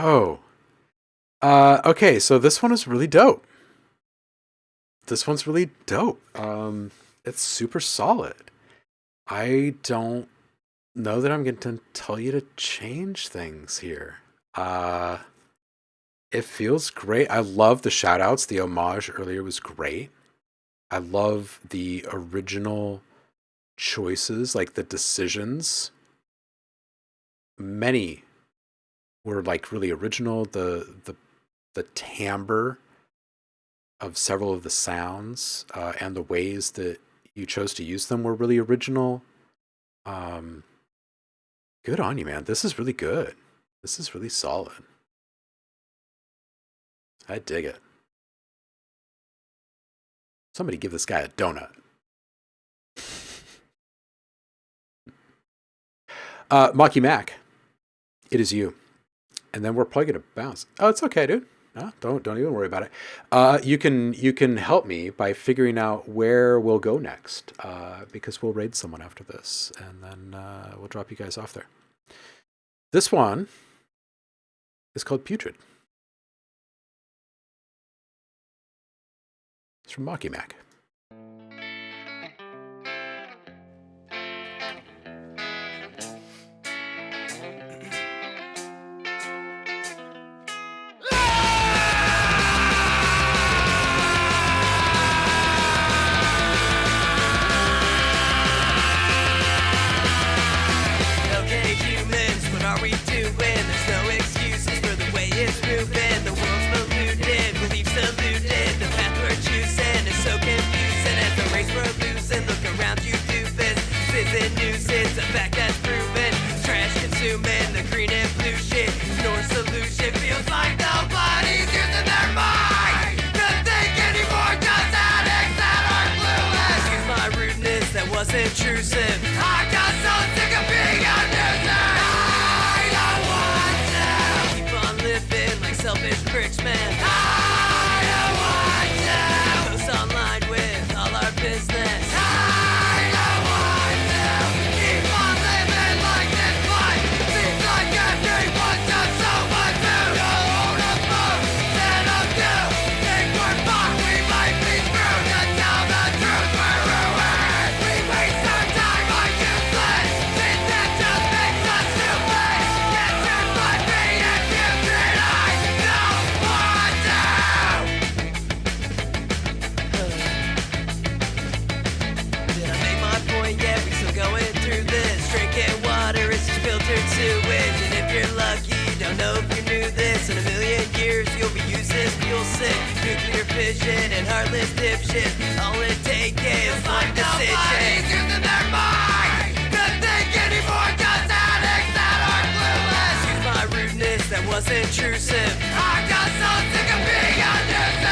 Oh. Okay, so this one is really dope. This one's really dope. It's super solid. I don't know that I'm going to tell you to change things here. It feels great. I love the shout outs. The homage earlier was great. I love the original choices, like the decisions. Many were like really original. The timbre of several of the sounds and the ways that you chose to use them were really original. Good on you, man. This is really good. This is really solid. I dig it. Somebody give this guy a donut. Mocky Mac, it is you. And then we're probably gonna bounce. Oh, it's okay, dude. No, don't even worry about it. You can help me by figuring out where we'll go next, because we'll raid someone after this, and then we'll drop you guys off there. This one is called Putrid. It's from Mocky Mac. Okay, humans, what are we doing? There's no excuses for the way it's moving. The world's polluted, beliefs deluded. The path we're choosing is so confusing. As the race we're losing, look around you, doofus. This isn't news, it's a fact that's proven. Trash consuming, the green and blue shit. Ignore solution, feels like nobody's using their mind to think anymore. Just addicts that are clueless. Excuse my rudeness, that was intrusive. I got so sick of being a nuisance. I don't want to keep on living like selfish pricks, man. I don't want to post online with all our business. I don't want to keep on living like this, but seems like everyone's got so much food. Hold a phone, set up to think we're fucked. We might be screwed to tell the truth. We're ruined. We waste our time on useless shit that just makes us stupid. Get your blood being putrid. I don't want to. Did I make my point yet? We still going through this. Drinking water is just filtered sewage. And if you're lucky, don't know if you knew this. In a million years, you'll be using fuel sick. Nuclear fission and heartless dipshit. All it takes is one decision. Nobody's using their mind to think anymore. Just addicts that are clueless. Excuse my rudeness, that was intrusive. I got so sick of being a nuisance.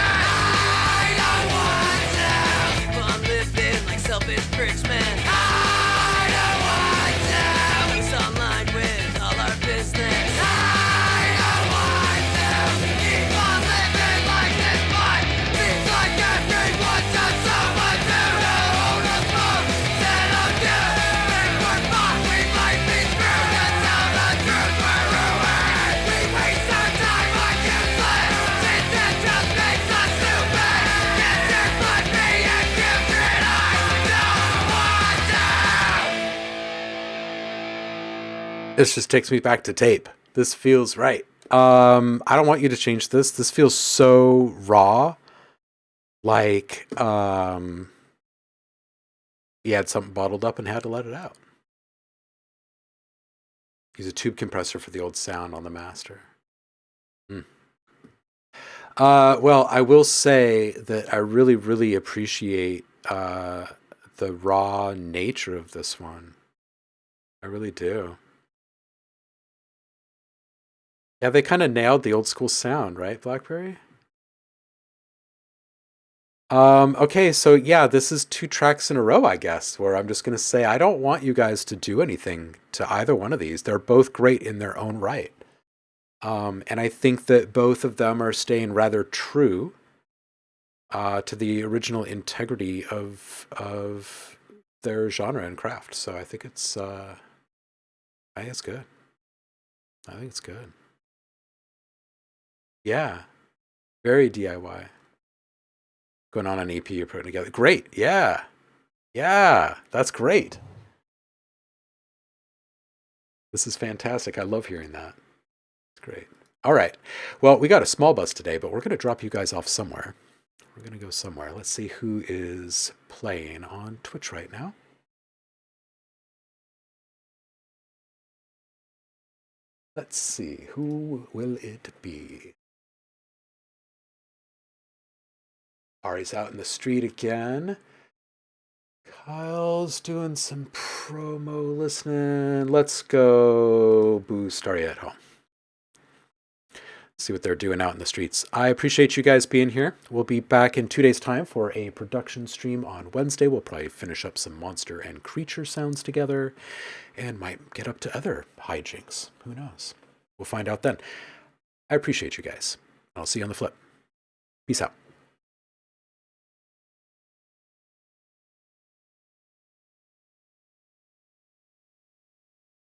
I don't want to keep on living like selfish pricks, man. I don't want to post online with all our business. I don't want to keep on living like this, but seems like everyone's got so much food. Hold a phone, set up to think we're fucked. We might be screwed to tell the truth. We're ruined. We waste our time on useless shit that just makes us stupid. Get your blood being putrid. I don't want to. This just takes me back to tape. This feels right. I don't want you to change this. This feels so raw. Like he had something bottled up and had to let it out. Use a tube compressor for the old sound on the master. Well, I will say that I really, really appreciate the raw nature of this one. I really do. Yeah, they kind of nailed the old school sound, right, Blackberry? Okay, so yeah, this is 2 tracks in a row, I guess, where I'm just going to say I don't want you guys to do anything to either one of these. They're both great in their own right. And I think that both of them are staying rather true to the original integrity of their genre and craft. So I think it's good. I think it's good. Yeah. Very DIY. Going on an EP you're putting together. Great. Yeah. Yeah. That's great. This is fantastic. I love hearing that. It's great. All right. Well, we got a small bus today, but we're going to drop you guys off somewhere. We're going to go somewhere. Let's see who is playing on Twitch right now. Let's see. Who will it be? Ari's out in the street again. Kyle's doing some promo listening. Let's go boost Ari at home. See what they're doing out in the streets. I appreciate you guys being here. We'll be back in 2 days' time for a production stream on Wednesday. We'll probably finish up some monster and creature sounds together and might get up to other hijinks. Who knows? We'll find out then. I appreciate you guys. I'll see you on the flip. Peace out.